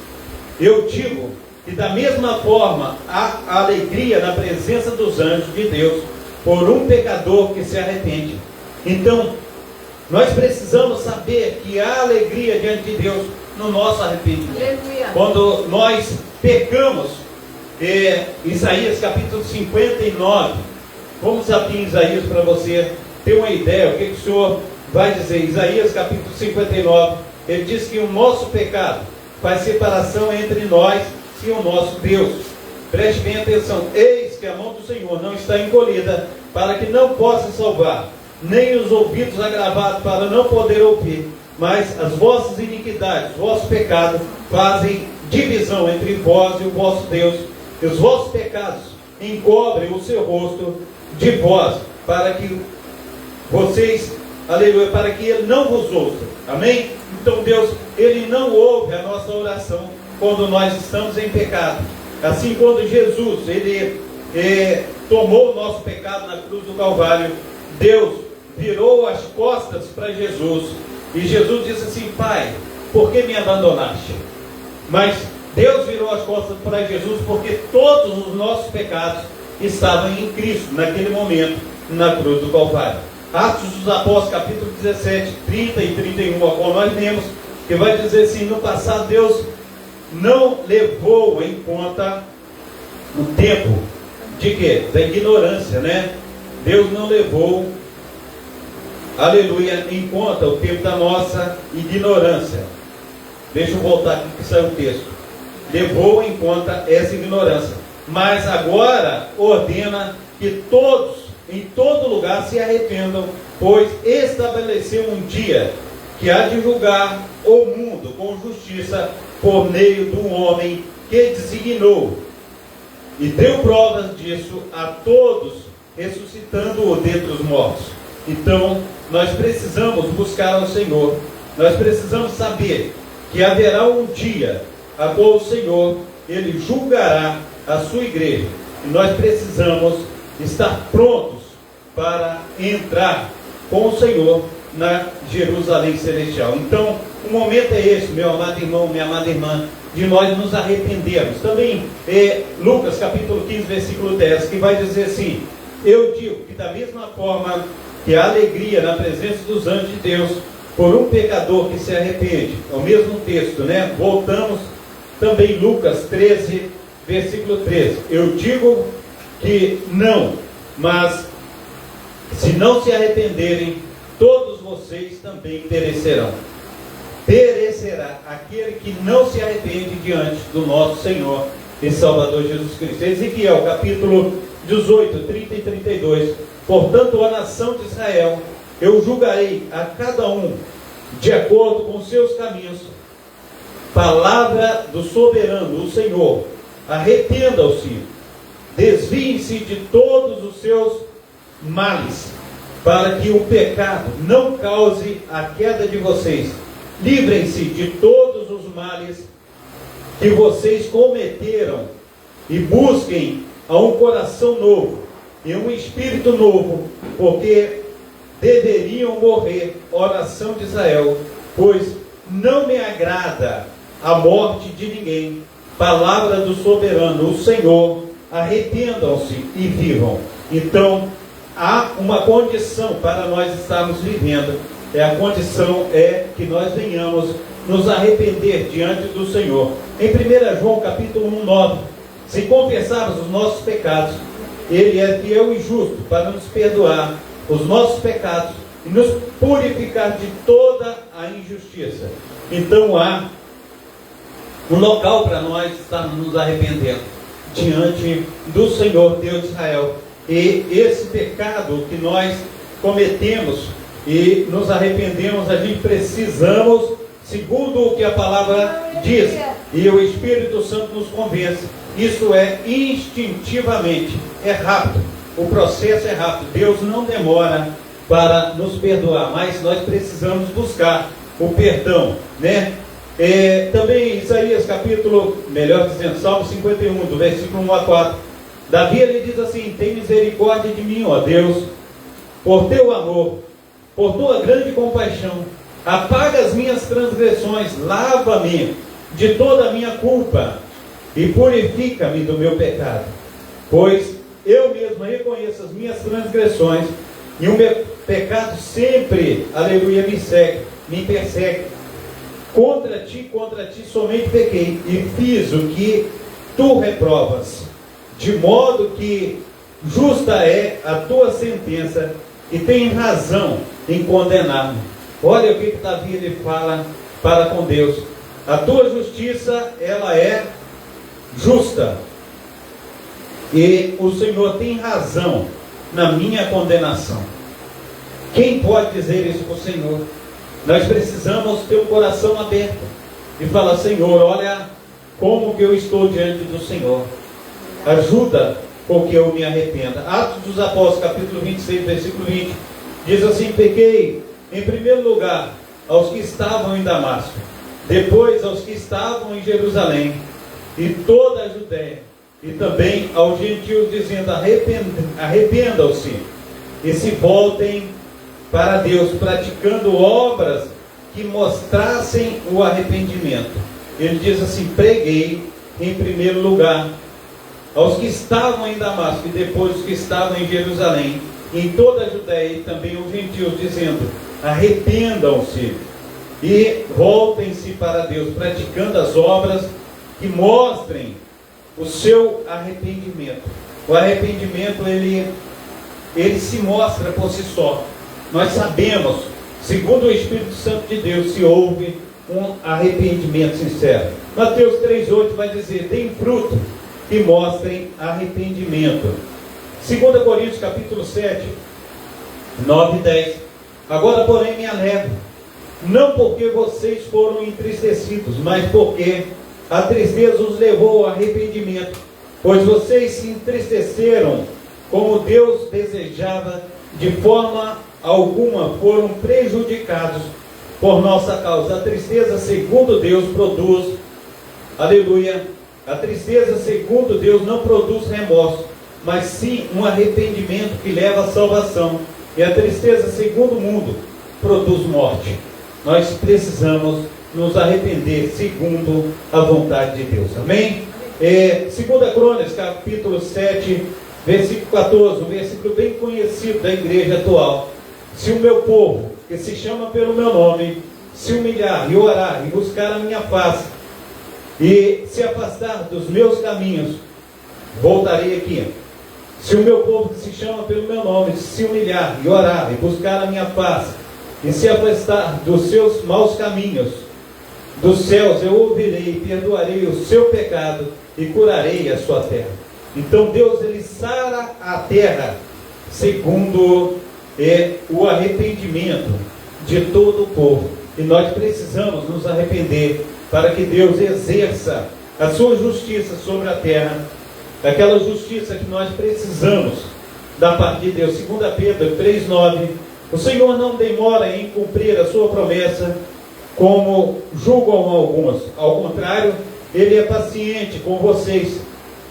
eu digo que da mesma forma há alegria na presença dos anjos de Deus por um pecador que se arrepende. Então, nós precisamos saber que há alegria diante de Deus no nosso arrependimento. Aleluia. Quando nós pecamos, Isaías capítulo 59, vamos abrir Isaías para você ter uma ideia, o que o Senhor vai dizer. Isaías capítulo 59, ele diz que o nosso pecado faz separação entre nós e o nosso Deus. Preste bem atenção: eis que a mão do Senhor não está encolhida para que não possa salvar, nem os ouvidos agravados para não poder ouvir, mas as vossas iniquidades, os vossos pecados fazem divisão entre vós e o vosso Deus, e os vossos pecados encobrem o seu rosto de vós, para que vocês, aleluia, para que ele não vos ouça. Amém? Então Deus, ele não ouve a nossa oração quando nós estamos em pecado. Assim, quando Jesus, ele tomou o nosso pecado na cruz do Calvário, Deus virou as costas para Jesus, e Jesus disse assim: Pai, por que me abandonaste? Mas Deus virou as costas para Jesus porque todos os nossos pecados estavam em Cristo naquele momento, na cruz do Calvário. Atos dos Apóstolos, capítulo 17, 30 e 31, a qual nós lemos, que vai dizer assim: no passado Deus não levou em conta o tempo de quê? Da ignorância, né? Deus não levou, aleluia, em conta o tempo da nossa ignorância. Deixa eu voltar aqui que saiu o texto. Levou em conta essa ignorância, mas agora ordena que todos, em todo lugar, se arrependam, pois estabeleceu um dia que há de julgar o mundo com justiça por meio do homem que designou, e deu provas disso a todos, ressuscitando-o dentre os mortos. Então, nós precisamos buscar ao Senhor, nós precisamos saber que haverá um dia a qual o Senhor, ele julgará a sua igreja, e nós precisamos estar prontos para entrar com o Senhor na Jerusalém Celestial. Então, o momento é esse, meu amado irmão, minha amada irmã, de nós nos arrependermos. Também Lucas capítulo 15, versículo 10, que vai dizer assim: eu digo que da mesma forma que há alegria na presença dos anjos de Deus por um pecador que se arrepende. É o mesmo texto, né? Voltamos também Lucas 13, versículo 13. Eu digo que não, mas se não se arrependerem, todos vocês também perecerão. Perecerá aquele que não se arrepende diante do nosso Senhor e Salvador Jesus Cristo. Ezequiel capítulo 18, 30 e 32. Portanto, a nação de Israel, eu julgarei a cada um de acordo com seus caminhos. Palavra do soberano, o Senhor: arrependam-se, desviem-se de todos os seus males, para que o pecado não cause a queda de vocês. Livrem-se de todos os males que vocês cometeram, e busquem a um coração novo e um espírito novo, porque deveriam morrer. Oração de Israel, pois não me agrada a morte de ninguém. Palavra do soberano, o Senhor: arrependam-se e vivam. Então, há uma condição para nós estarmos vivendo. A condição é que nós venhamos nos arrepender diante do Senhor. Em 1 João capítulo 1, 9, se confessarmos os nossos pecados, Ele é fiel e justo para nos perdoar os nossos pecados e nos purificar de toda a injustiça. Então há um local para nós estarmos nos arrependendo diante do Senhor Deus de Israel. E esse pecado que nós cometemos e nos arrependemos, a gente precisamos, segundo o que a palavra diz, e o Espírito Santo nos convence, isso é instintivamente, é rápido, o processo é rápido. Deus não demora para nos perdoar, mas nós precisamos buscar o perdão, né? Também Isaías capítulo, melhor dizendo, Salmo 51, do versículo 1 a 4, Davi, ele diz assim: tem misericórdia de mim, ó Deus, por teu amor, por tua grande compaixão, Apaga as minhas transgressões, lava-me de toda a minha culpa e purifica-me do meu pecado. Pois eu mesmo reconheço as minhas transgressões e o meu pecado sempre, aleluia, me segue, me persegue. Contra ti somente pequei e fiz o que tu reprovas, de modo que justa é a tua sentença e tem razão em condenar-me. Olha o que Davi ele fala para com Deus. A tua justiça, ela é justa. E o Senhor tem razão na minha condenação. Quem pode dizer isso para o Senhor? Nós precisamos ter um coração aberto e falar: Senhor, olha como que eu estou diante do Senhor. Ajuda porque eu me arrependa. Atos dos Apóstolos, capítulo 26, versículo 20, diz assim: pequei em primeiro lugar aos que estavam em Damasco, depois aos que estavam em Jerusalém e toda a Judéia, e também aos gentios, dizendo: arrependam-se e se voltem para Deus, praticando obras que mostrassem o arrependimento. Ele diz assim: preguei em primeiro lugar aos que estavam em Damasco, e depois os que estavam em Jerusalém, em toda a Judéia, e também os gentios, dizendo: arrependam-se e voltem-se para Deus, praticando as obras que mostrem o seu arrependimento. O arrependimento, ele se mostra por si só. Nós sabemos, segundo o Espírito Santo de Deus, se houve um arrependimento sincero. Mateus 3,8 vai dizer: deem fruto que mostrem arrependimento. 2 Coríntios capítulo 7, 9 e 10. Agora, porém, me alegro, não porque vocês foram entristecidos, mas porque a tristeza os levou ao arrependimento, pois vocês se entristeceram como Deus desejava, de forma alguma foram prejudicados por nossa causa. A tristeza, segundo Deus, produz, aleluia, a tristeza, segundo Deus, não produz remorso, mas sim um arrependimento que leva à salvação. E a tristeza, segundo o mundo, produz morte. Nós precisamos nos arrepender segundo a vontade de Deus. Amém? 2 Crônicas, capítulo 7, versículo 14, um versículo bem conhecido da igreja atual. Se o meu povo, que se chama pelo meu nome, se humilhar e orar e buscar a minha face e se afastar dos meus caminhos, voltarei aqui. Se o meu povo, que se chama pelo meu nome, se humilhar e orar e buscar a minha face e se afastar dos seus maus caminhos, dos céus eu ouvirei e perdoarei o seu pecado e curarei a sua terra. Então Deus, ele sara a terra segundo o arrependimento de todo o povo. E nós precisamos nos arrepender para que Deus exerça a sua justiça sobre a terra, aquela justiça que nós precisamos da parte de Deus. 2 Pedro 3,9: o Senhor não demora em cumprir a sua promessa, como julgam alguns. Ao contrário, Ele é paciente com vocês,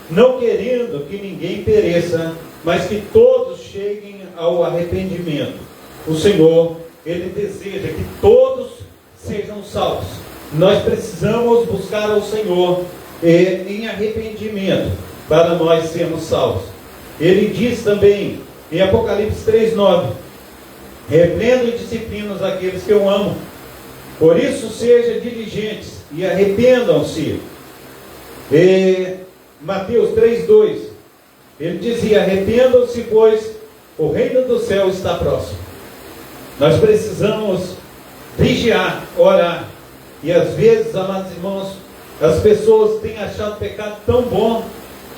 não querendo que ninguém pereça, mas que todos cheguem ao arrependimento. O Senhor, Ele deseja que todos sejam salvos. Nós precisamos buscar ao Senhor em arrependimento para nós sermos salvos. Ele diz também em Apocalipse 3,9: repreendo e disciplino aqueles que eu amo. Por isso sejam diligentes e arrependam-se. Mateus 3,2, ele dizia: arrependam-se, pois o reino do céu está próximo. Nós precisamos vigiar, orar. E às vezes, amados irmãos, as pessoas têm achado o pecado tão bom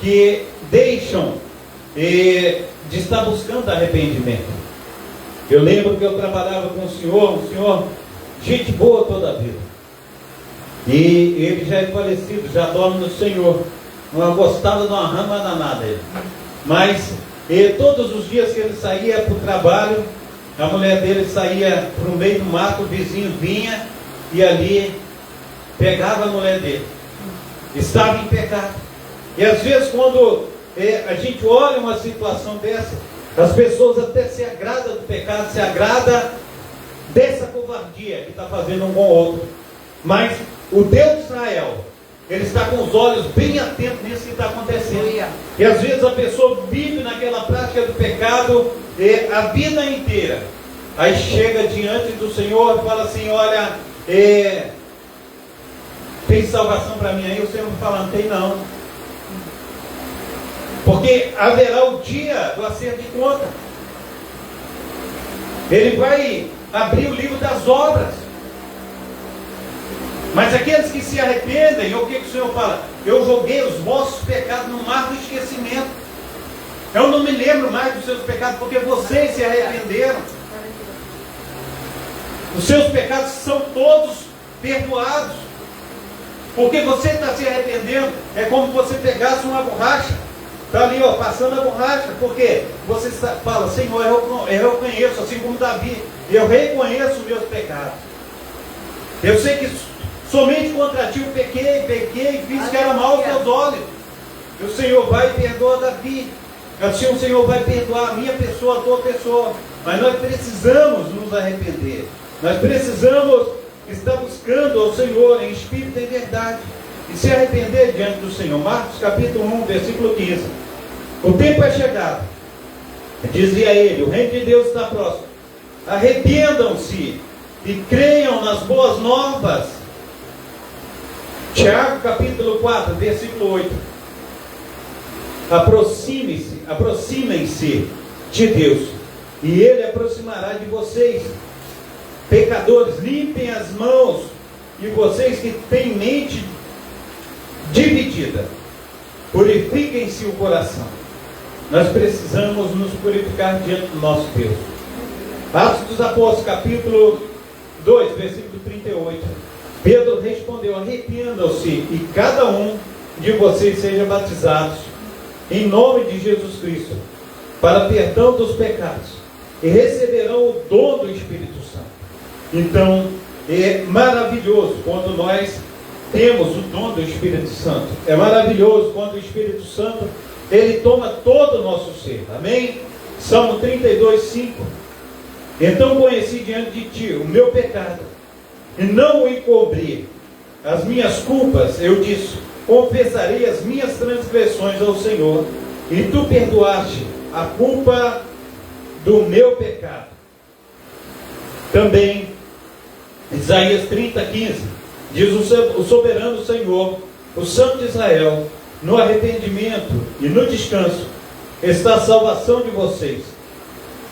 que deixam de estar buscando arrependimento. Eu lembro que eu trabalhava com um senhor, gente boa toda a vida. E ele já é falecido, já dorme no Senhor. Não gostava de uma rama danada ele. Mas todos os dias que ele saía para o trabalho, a mulher dele saía para o meio do mato, o vizinho vinha e ali pegava a mulher dele. Estava em pecado. E às vezes quando a gente olha uma situação dessa, as pessoas até se agradam do pecado, se agrada dessa covardia que está fazendo um com o outro. Mas o Deus de Israel, Ele está com os olhos bem atentos nisso que está acontecendo. E às vezes a pessoa vive naquela prática do pecado a vida inteira. Aí chega diante do Senhor e fala assim: olha, tem salvação para mim aí? O Senhor fala: não tem não. Porque haverá o dia do acerto de conta. Ele vai abrir o livro das obras. Mas aqueles que se arrependem, o que o Senhor fala? Eu joguei os vossos pecados no mar do esquecimento. Eu não me lembro mais dos seus pecados, porque vocês se arrependeram. Os seus pecados são todos perdoados. Porque você está se arrependendo. É como você pegasse uma borracha. Está ali, ó, passando a borracha. Porque você fala: Senhor, eu reconheço, assim como Davi, eu reconheço os meus pecados. Eu sei que somente contra ti eu pequei, fiz que era mal aos teus olhos. E o Senhor vai e perdoa Davi. Assim o Senhor vai perdoar a minha pessoa, a tua pessoa. Mas nós precisamos nos arrepender. Nós precisamos estar buscando ao Senhor em espírito e verdade. E se arrepender diante do Senhor. Marcos capítulo 1, versículo 15. O tempo é chegado, dizia ele, o reino de Deus está próximo. Arrependam-se e creiam nas boas novas. Tiago capítulo 4, versículo 8. Aproximem-se de Deus, e Ele aproximará de vocês. Pecadores, limpem as mãos, e vocês que têm mente dividida, purifiquem-se o coração. Nós precisamos nos purificar diante do nosso Deus. Atos dos Apóstolos, capítulo 2, versículo 38. Pedro respondeu: arrependam-se e cada um de vocês seja batizados em nome de Jesus Cristo para perdão dos pecados, e receberão o dom do Espírito Santo. Então, é maravilhoso quando nós temos o dom do Espírito Santo. É maravilhoso quando o Espírito Santo, ele toma todo o nosso ser. Amém? Salmo 32, 5. Então conheci diante de ti o meu pecado, e não o encobri. As minhas culpas, eu disse, confessarei as minhas transgressões ao Senhor, e tu perdoaste a culpa do meu pecado. Também, Isaías 30, 15, diz o soberano Senhor, o Santo de Israel: no arrependimento e no descanso está a salvação de vocês.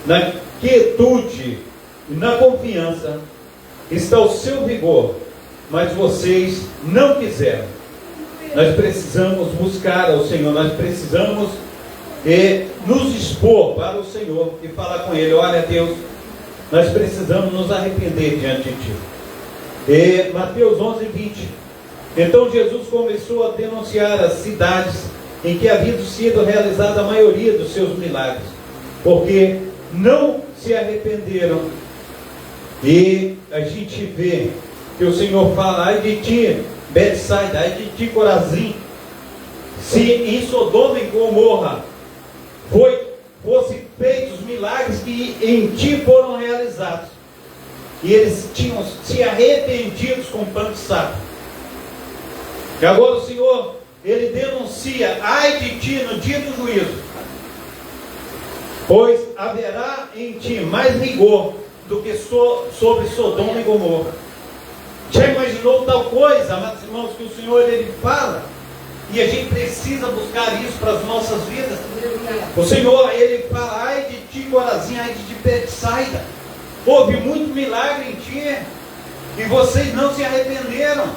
Na quietude e na confiança está o seu vigor, mas vocês não quiseram. Nós precisamos buscar ao Senhor, nós precisamos nos expor para o Senhor e falar com Ele: olha, Deus, nós precisamos nos arrepender diante de Ti. Mateus 11, 20. Então Jesus começou a denunciar as cidades em que havia sido realizada a maioria dos seus milagres, porque não se arrependeram. E a gente vê que o Senhor fala: ai de ti, Betsaida, ai de ti, Corazim, se em Sodoma e Gomorra fossem feitos milagres que em ti foram realizados, e eles tinham se arrependidos com pano de saco. E agora o Senhor, Ele denuncia: ai de ti no dia do juízo, pois haverá em ti mais rigor do que sobre Sodoma e Gomorra. Já imaginou tal coisa, amados irmãos, que o Senhor, Ele fala? E a gente precisa buscar isso para as nossas vidas. O Senhor, Ele fala: ai de ti, Corazim, ai de ti, Betsaida, houve muito milagre em ti, e vocês não se arrependeram.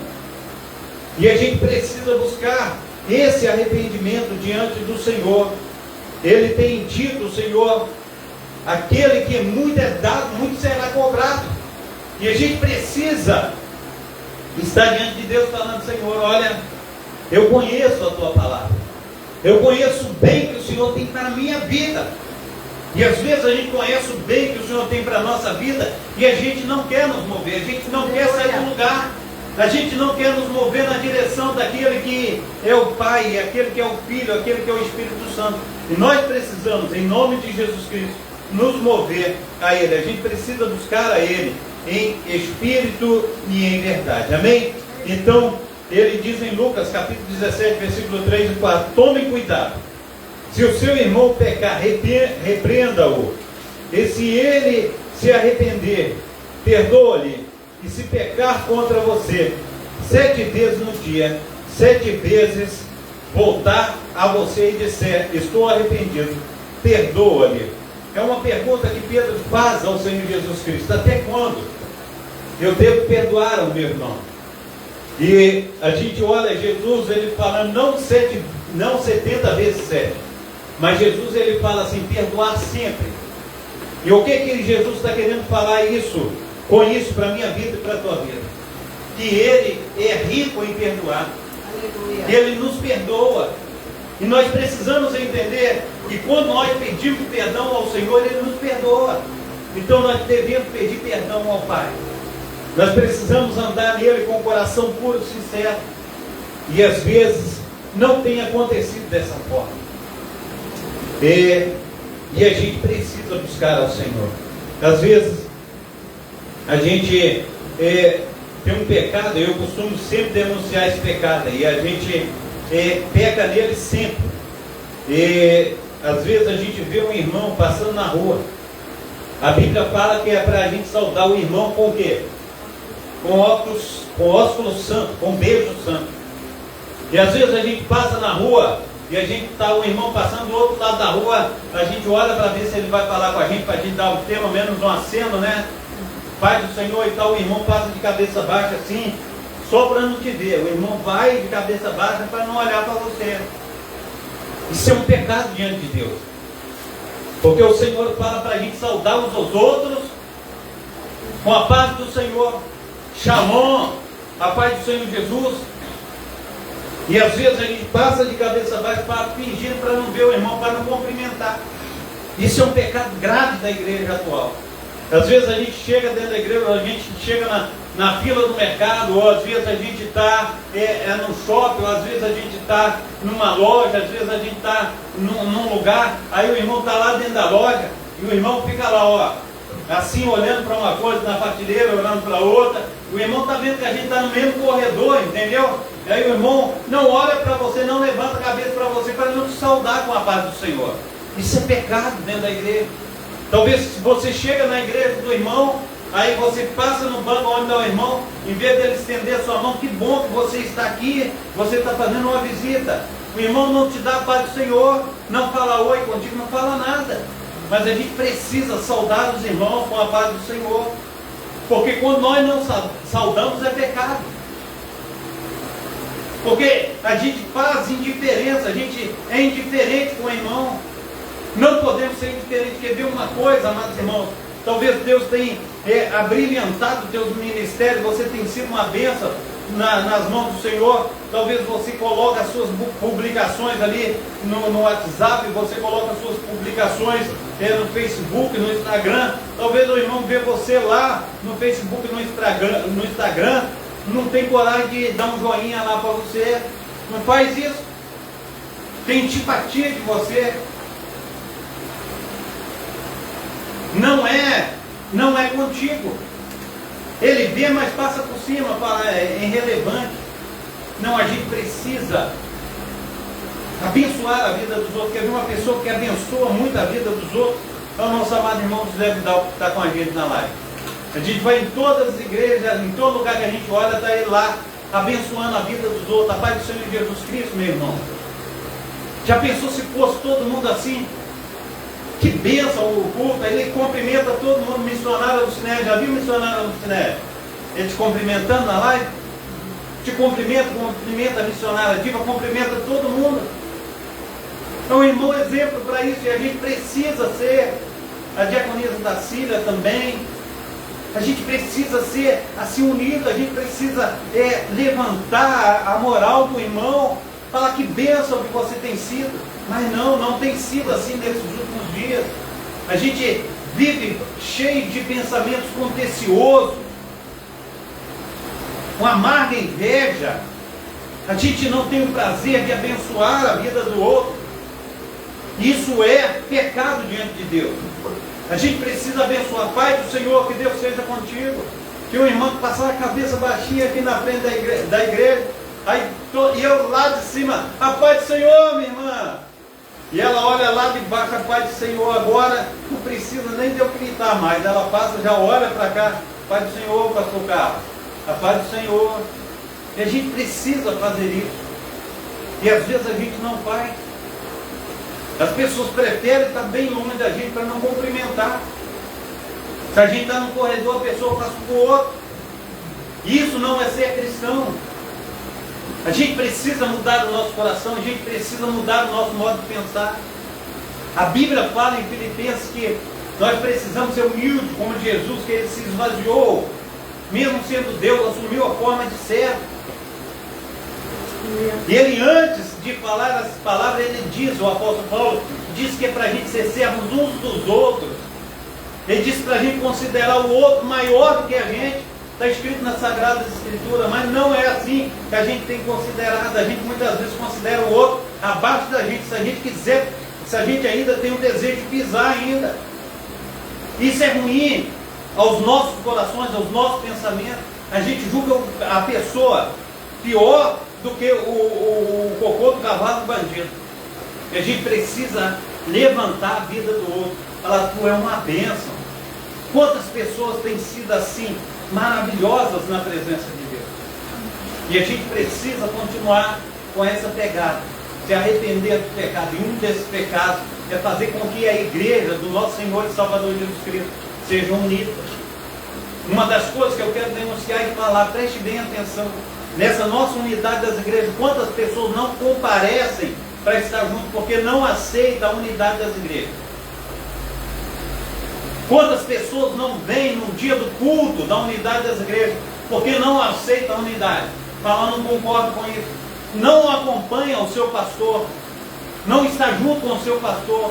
E a gente precisa buscar esse arrependimento diante do Senhor. Ele tem dito, o Senhor, aquele que muito é dado, muito será cobrado. E a gente precisa estar diante de Deus falando: Senhor, olha, eu conheço a Tua palavra, eu conheço o bem que o Senhor tem para a minha vida. E às vezes a gente conhece o bem que o Senhor tem para a nossa vida, e a gente não quer nos mover, a gente não quer sair do lugar, a gente não quer nos mover na direção daquele que é o Pai, aquele que é o Filho, aquele que é o Espírito Santo. E nós precisamos, em nome de Jesus Cristo, nos mover a Ele. A gente precisa buscar a Ele. em espírito e em verdade. Amém? Então, ele diz em Lucas, capítulo 17, versículo 3 e 4, tomem cuidado. Se o seu irmão pecar, repreenda-o. E se ele se arrepender, perdoa-lhe. E se pecar contra você 7 vezes no dia, 7 vezes voltar a você e disser, estou arrependido, perdoa-lhe. É uma pergunta que Pedro faz ao Senhor Jesus Cristo. Até quando eu devo perdoar ao meu irmão? E a gente olha Jesus, ele falando não 70 vezes 7, mas Jesus ele fala assim, perdoar sempre. E o que Jesus está querendo falar com isso para a minha vida e para a tua vida? Que ele é rico em perdoar. Aleluia. Ele nos perdoa. E nós precisamos entender que quando nós pedimos perdão ao Senhor, ele nos perdoa. Então nós devemos pedir perdão ao Pai. Nós precisamos andar nele com o coração puro e sincero. E às vezes não tem acontecido dessa forma. E a gente precisa buscar ao Senhor. Às vezes a gente tem um pecado, eu costumo sempre denunciar esse pecado, e a gente peca nele sempre. E às vezes a gente vê um irmão passando na rua. A Bíblia fala que é para a gente saudar o irmão com o quê? Com ósculo santo, com beijo santo. E às vezes a gente passa na rua e a gente está o irmão passando do outro lado da rua, a gente olha para ver se ele vai falar com a gente, para a gente dar pelo menos um aceno, né? Pai do Senhor e tal, o irmão passa de cabeça baixa assim, só para não te ver. O irmão vai de cabeça baixa para não olhar para você. Isso é um pecado diante de Deus. Porque o Senhor fala para a gente saudar uns aos outros com a paz do Senhor. Shalom, a paz do Senhor Jesus. E às vezes a gente passa de cabeça baixa para fingir, para não ver o irmão, para não cumprimentar. Isso é um pecado grave da igreja atual. Às vezes a gente chega dentro da igreja, a gente chega na fila do mercado, ou às vezes a gente está no shopping, ou às vezes a gente está numa loja, às vezes a gente está num lugar, aí o irmão está lá dentro da loja, e o irmão fica lá, ó, assim olhando para uma coisa na prateleira, olhando para outra. O irmão está vendo que a gente está no mesmo corredor, entendeu? E aí o irmão não olha para você, não levanta a cabeça para você, para não te saudar com a paz do Senhor. Isso é pecado dentro da igreja. Talvez se você chega na igreja do irmão, aí você passa no banco onde está o irmão, em vez dele estender a sua mão, que bom que você está aqui, você está fazendo uma visita. O irmão não te dá a paz do Senhor, não fala oi contigo, não fala nada. Mas a gente precisa saudar os irmãos com a paz do Senhor. Porque quando nós não saudamos é pecado. Porque a gente faz indiferença, a gente é indiferente com o irmão. Não podemos ser indiferentes. Quer ver uma coisa, amados irmãos? Talvez Deus tenha abrilhantado os teus ministérios, você tem sido uma bênção nas mãos do Senhor. Talvez você coloque as suas publicações ali no WhatsApp, você coloca as suas publicações no Facebook, no Instagram. Talvez o irmão vê você lá no Facebook, no Instagram, não tem coragem de dar um joinha lá para você. Não faz isso. Tem antipatia de você. Não é contigo. Ele vê, mas passa por cima, fala, é irrelevante. Não, a gente precisa abençoar a vida dos outros. Quer ver uma pessoa que abençoa muito a vida dos outros? É o nosso amado irmão José Vidal, que está com a gente na live. A gente vai em todas as igrejas, em todo lugar que a gente olha, está ele lá, abençoando a vida dos outros. A paz do Senhor Jesus Cristo, meu irmão. Já pensou se fosse todo mundo assim? Que bênção o culto, ele cumprimenta todo mundo, missionário do Sinério. Já viu missionário do Sinério? Ele te cumprimentando na live? Te cumprimenta a missionária diva, cumprimenta todo mundo. É um irmão exemplo para isso, e a gente precisa ser. A diaconisa da Cília também. A gente precisa ser assim unido, a gente precisa levantar a moral do irmão, falar que bênção que você tem sido. Mas não tem sido assim nesses últimos dias. A gente vive cheio de pensamentos contenciosos, com amarga inveja. A gente não tem o prazer de abençoar a vida do outro. Isso é pecado diante de Deus. A gente precisa abençoar. Pai do Senhor, que Deus seja contigo. Que o irmão passar a cabeça baixinha aqui na frente da igreja. Aí, e eu lá de cima, a paz do Senhor, minha irmã. E ela olha lá de baixo, a paz do Senhor. Agora não precisa nem de eu gritar mais. Ela passa, já olha para cá, a paz do Senhor, pastor Carlos. A paz do Senhor. E a gente precisa fazer isso. E às vezes a gente não faz. As pessoas preferem estar bem longe da gente para não cumprimentar. Se a gente está no corredor, a pessoa passa para o outro. Isso não é ser cristão. A gente precisa mudar o nosso coração, a gente precisa mudar o nosso modo de pensar. A Bíblia fala em Filipenses que nós precisamos ser humildes, como Jesus, que ele se esvaziou, mesmo sendo Deus, assumiu a forma de servo. E ele, antes de falar essas palavras, ele diz, o apóstolo Paulo, diz que é para a gente ser servos uns dos outros. Ele diz para a gente considerar o outro maior do que a gente. Está escrito nas Sagradas Escrituras, mas não é assim que a gente tem considerado. A gente muitas vezes considera o outro abaixo da gente. Se a gente quiser, se a gente ainda tem o desejo de pisar ainda. Isso é ruim aos nossos corações, aos nossos pensamentos. A gente julga a pessoa pior do que o cocô do cavalo do bandido. E a gente precisa levantar a vida do outro. Falar, tu é uma bênção. Quantas pessoas têm sido assim, maravilhosas na presença de Deus? E a gente precisa continuar com essa pegada, se arrepender do pecado. E um desses pecados é fazer com que a igreja do nosso Senhor e Salvador Jesus Cristo seja unida. Uma das coisas que eu quero denunciar e falar, preste bem atenção, nessa nossa unidade das igrejas, quantas pessoas não comparecem para estar junto porque não aceitam a unidade das igrejas? Quantas pessoas não vêm no dia do culto da unidade das igrejas porque não aceitam a unidade? Falam, não concordo com isso. Não acompanham o seu pastor. Não está junto com o seu pastor.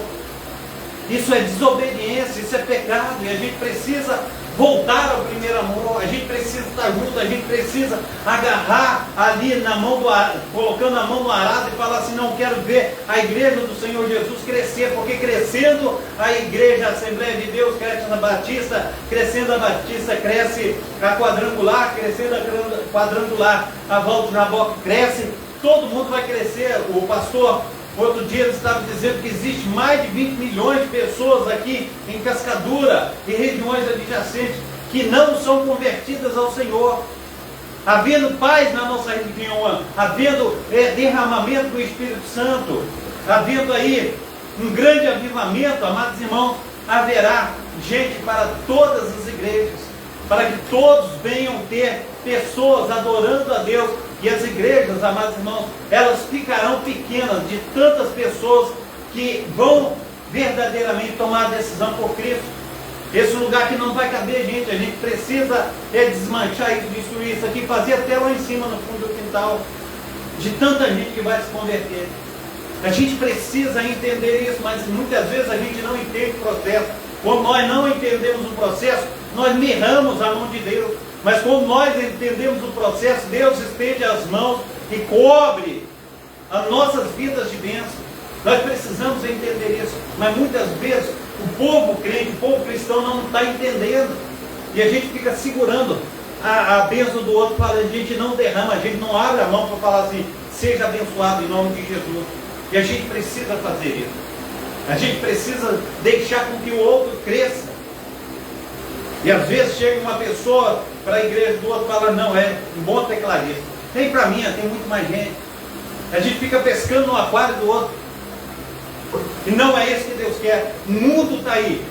Isso é desobediência, isso é pecado. E a gente precisa voltar ao primeiro amor. A gente precisa estar junto, a gente precisa agarrar ali na mão do arado, colocando a mão no arado e falar assim, não quero ver a igreja do Senhor Jesus crescer, porque crescendo a igreja, a Assembleia de Deus cresce na Batista, crescendo a Batista cresce a Quadrangular, crescendo a Quadrangular a Volta Jaboque cresce, todo mundo vai crescer. O pastor outro dia ele estava dizendo que existe mais de 20 milhões de pessoas aqui em Cascadura e regiões adjacentes que não são convertidas ao Senhor. Havendo paz na nossa região, havendo derramamento do Espírito Santo, havendo aí um grande avivamento, amados irmãos, haverá gente para todas as igrejas, para que todos venham ter pessoas adorando a Deus. E as igrejas, amados irmãos, elas ficarão pequenas de tantas pessoas que vão verdadeiramente tomar a decisão por Cristo. Esse lugar que não vai caber gente, a gente precisa desmanchar isso, destruir isso aqui, fazer até lá em cima no fundo do quintal, de tanta gente que vai se converter. A gente precisa entender isso, mas muitas vezes a gente não entende o processo. Quando nós não entendemos o processo, nós mirramos a mão de Deus. Mas quando nós entendemos o processo, Deus estende as mãos e cobre as nossas vidas de bênção. Nós precisamos entender isso. Mas muitas vezes o povo crente, o povo cristão não está entendendo. E a gente fica segurando a bênção do outro, falando, a gente não derrama, a gente não abre a mão para falar assim, seja abençoado em nome de Jesus. E a gente precisa fazer isso. A gente precisa deixar com que o outro cresça. E às vezes chega uma pessoa para a igreja do outro e fala, não, é um bom tecladista. Tem para mim, tem muito mais gente. A gente fica pescando no aquário do outro. E não é isso que Deus quer. O mundo está aí,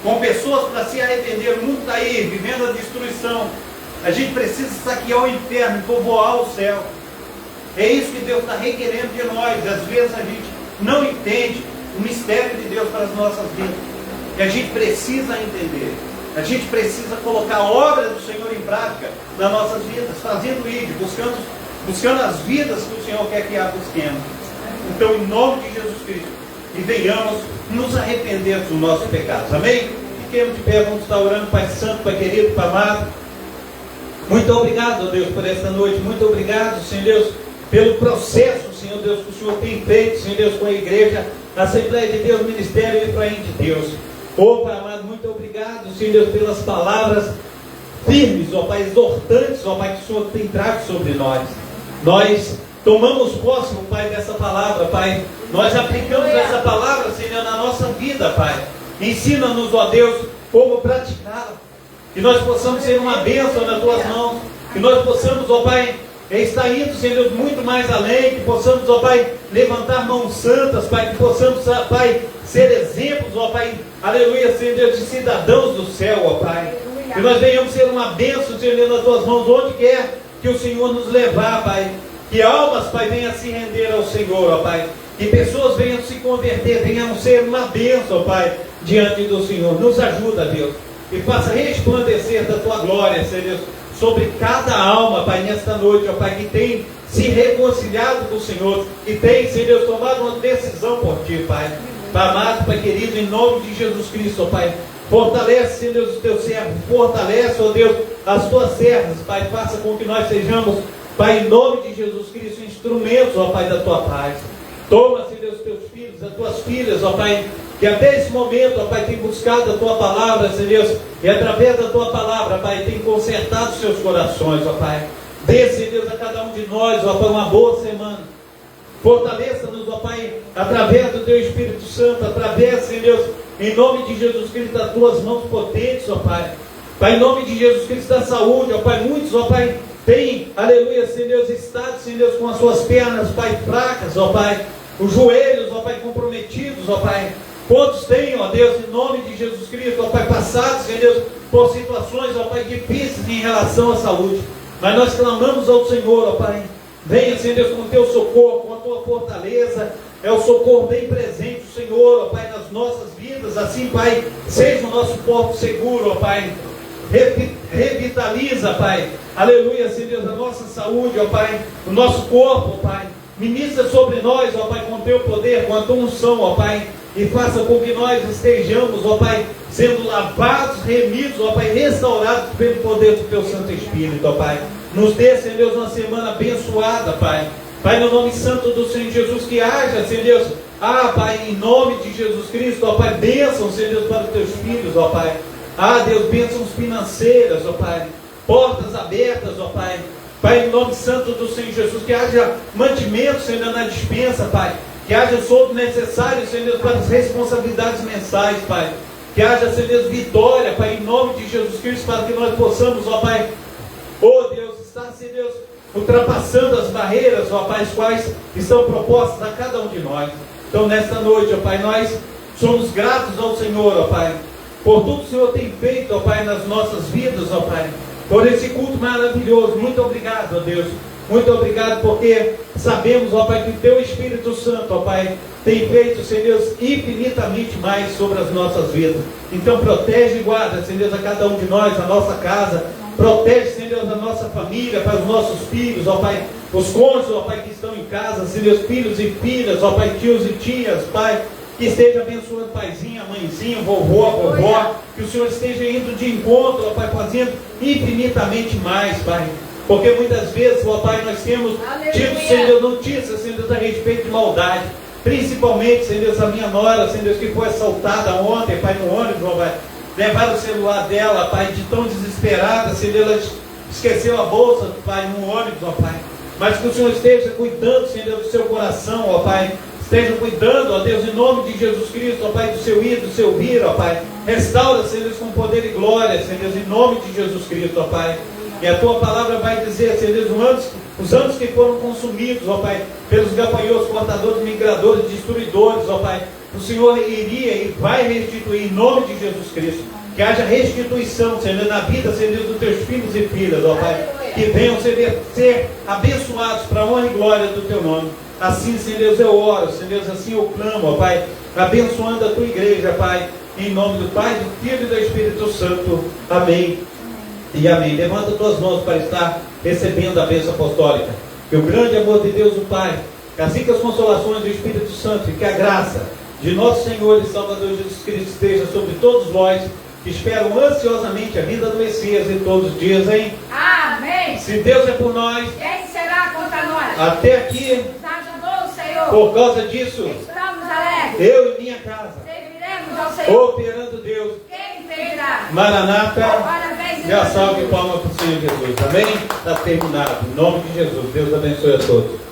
com pessoas para se arrepender. O mundo está aí, vivendo a destruição. A gente precisa saquear o inferno, povoar o céu. É isso que Deus está requerendo de nós. Às vezes a gente não entende o mistério de Deus para as nossas vidas. E a gente precisa entender. A gente precisa colocar a obra do Senhor em prática nas nossas vidas, fazendo isso, buscando as vidas que o Senhor quer que a busquemos. Então, em nome de Jesus Cristo, e venhamos nos arrepender dos nossos pecados. Amém? Fiquemos de pé, vamos estar orando, Pai Santo, Pai querido, Pai amado. Muito obrigado, Deus, por esta noite. Muito obrigado, Senhor Deus, pelo processo, Senhor Deus, que o Senhor tem feito, Senhor Deus, com a igreja, a Assembleia de Deus, Ministério e Efraim de Deus. Oh, Pai amado, muito obrigado, Senhor Deus, pelas palavras firmes, ó Pai, exortantes, ó Pai, que o Senhor tem trago sobre nós. Nós tomamos posse, ó Pai, dessa palavra, Pai. Nós aplicamos essa palavra, Senhor, na nossa vida, Pai. Ensina-nos, ó Deus, como praticá-la. Que nós possamos ser uma bênção nas Tuas mãos. Que nós possamos, ó Pai, estar indo, Senhor Deus, muito mais além. Que possamos, ó Pai, levantar mãos santas, Pai. Que possamos, Pai, ser exemplos, ó Pai, aleluia, Senhor Deus, de cidadãos do céu, ó Pai. Que nós venhamos ser uma bênção, Senhor Deus, nas Tuas mãos, onde quer que o Senhor nos levar, Pai. Que almas, Pai, venham se render ao Senhor, ó Pai. Que pessoas venham se converter, venham ser uma bênção, ó Pai, diante do Senhor. Nos ajuda, Deus. E faça resplandecer da Tua glória, Senhor Deus, sobre cada alma, Pai, nesta noite, ó Pai, que tem se reconciliado com o Senhor, que tem, Senhor Deus, tomado uma decisão por Ti, Pai. Pai amado, Pai querido, em nome de Jesus Cristo, ó Pai. Fortalece, Senhor Deus, o Teu servo. Fortalece, ó Deus, as Tuas servas, Pai. Faça com que nós sejamos, Pai, em nome de Jesus Cristo, instrumentos, ó Pai, da Tua paz. Toma, Senhor Deus, os Teus filhos, as Tuas filhas, ó Pai, que até esse momento, ó Pai, tem buscado a Tua palavra, Senhor Deus, e através da Tua palavra, Pai, tem consertado os seus corações, ó Pai. Dê, Senhor Deus, a cada um de nós, ó Pai, uma boa semana. Fortaleça-nos, ó Pai, através do Teu Espírito Santo, através, Senhor Deus, em nome de Jesus Cristo, das Tuas mãos potentes, ó Pai. Pai, em nome de Jesus Cristo, da saúde, ó Pai, muitos, ó Pai, têm, aleluia, Senhor Deus, estado, Senhor Deus, com as suas pernas, Pai, fracas, ó Pai, os joelhos, ó Pai, comprometidos, ó Pai. Quantos têm, ó Deus, em nome de Jesus Cristo, ó Pai, passado, Senhor Deus, por situações, ó Pai, difíceis em relação à saúde. Mas nós clamamos ao Senhor, ó Pai. Venha, Senhor Deus, com o Teu socorro, com a Tua fortaleza. É o socorro bem presente, o Senhor, ó Pai, nas nossas vidas. Assim, Pai, seja o nosso porto seguro, ó Pai. Revitaliza, Pai. Aleluia, Senhor Deus, a nossa saúde, ó Pai. O nosso corpo, ó Pai. Ministra sobre nós, ó Pai, com o Teu poder, com a Tua unção, ó Pai. E faça com que nós estejamos, ó Pai, sendo lavados, remidos, ó Pai, restaurados pelo poder do Teu Santo Espírito, ó Pai. Nos dê, Senhor Deus, uma semana abençoada, Pai. Pai, no nome santo do Senhor Jesus, que haja, Senhor Deus, Pai, em nome de Jesus Cristo, ó Pai, bênção, Senhor Deus, para os Teus filhos, ó Pai. Deus, bênçãos financeiras, ó Pai. Portas abertas, ó Pai. Pai, em nome santo do Senhor Jesus, que haja mantimento, Senhor, na dispensa, Pai. Que haja soldo necessário, Senhor Deus, para as responsabilidades mensais, Pai. Que haja, Senhor Deus, vitória, Pai, em nome de Jesus Cristo, para que nós possamos, ó Pai, Deus, estar, Senhor Deus, ultrapassando as barreiras, ó Pai, as quais estão propostas a cada um de nós. Então, nesta noite, ó Pai, nós somos gratos ao Senhor, ó Pai, por tudo que o Senhor tem feito, ó Pai, nas nossas vidas, ó Pai, por esse culto maravilhoso. Muito obrigado, ó Deus. Muito obrigado, porque sabemos, ó Pai, que o Teu Espírito Santo, ó Pai, tem feito, Senhor Deus, infinitamente mais sobre as nossas vidas. Então, protege e guarda, Senhor Deus, a cada um de nós, a nossa casa. Protege, Senhor Deus, a nossa família, Pai, os nossos filhos, ó Pai, os cônjuges, ó Pai, que estão em casa, Senhor Deus, filhos e filhas, ó Pai, tios e tias, Pai, que esteja abençoando paizinha, mãezinha, vovó, vovó, que o Senhor esteja indo de encontro, ó Pai, fazendo infinitamente mais, Pai. Porque muitas vezes, ó Pai, nós temos tido, Senhor Deus, notícias, Senhor Deus, a respeito de maldade. Principalmente, Senhor Deus, a minha nora, Senhor Deus, que foi assaltada ontem, Pai, no ônibus, ó Pai. Levaram o celular dela, Pai, de tão desesperada, Senhor Deus, ela esqueceu a bolsa, Pai, no ônibus, ó Pai. Mas que o Senhor esteja cuidando, Senhor Deus, do seu coração, ó Pai. Esteja cuidando, ó Deus, em nome de Jesus Cristo, ó Pai, do seu ir, do seu vir, ó Pai. Restaura, Senhor Deus, com poder e glória, Senhor Deus, em nome de Jesus Cristo, ó Pai. E a Tua palavra vai dizer, Senhor Deus, os anos que foram consumidos, ó Pai, pelos gafanhotos, cortadores, migradores, destruidores, ó Pai, o Senhor iria e vai restituir em nome de Jesus Cristo. Que haja restituição, Senhor, na vida, Senhor Deus, dos Teus filhos e filhas, ó Pai. Que venham ser abençoados para a honra e glória do Teu nome. Assim, Senhor Deus, eu oro, Senhor Deus, assim eu clamo, ó Pai, abençoando a Tua igreja, Pai, em nome do Pai, do Filho e do Espírito Santo. Amém e amém. Levanta as tuas mãos para estar recebendo a bênção apostólica. Que o grande amor de Deus, o Pai, que as ricas consolações do Espírito Santo e que a graça de nosso Senhor e Salvador Jesus Cristo esteja sobre todos vós que esperam ansiosamente a vinda do Messias em todos os dias, hein? Amém. Se Deus é por nós, Quem será contra nós? até aqui, Nos ajudou o Senhor. por causa disso, Estamos alegres. eu e minha casa Serviremos Glorifiquemos ao Senhor. Operando Deus. Quem impedirá? Maranata. Parabéns, Já salve palma para o Senhor Jesus. Amém? Está terminado. Em nome de Jesus. Deus abençoe a todos.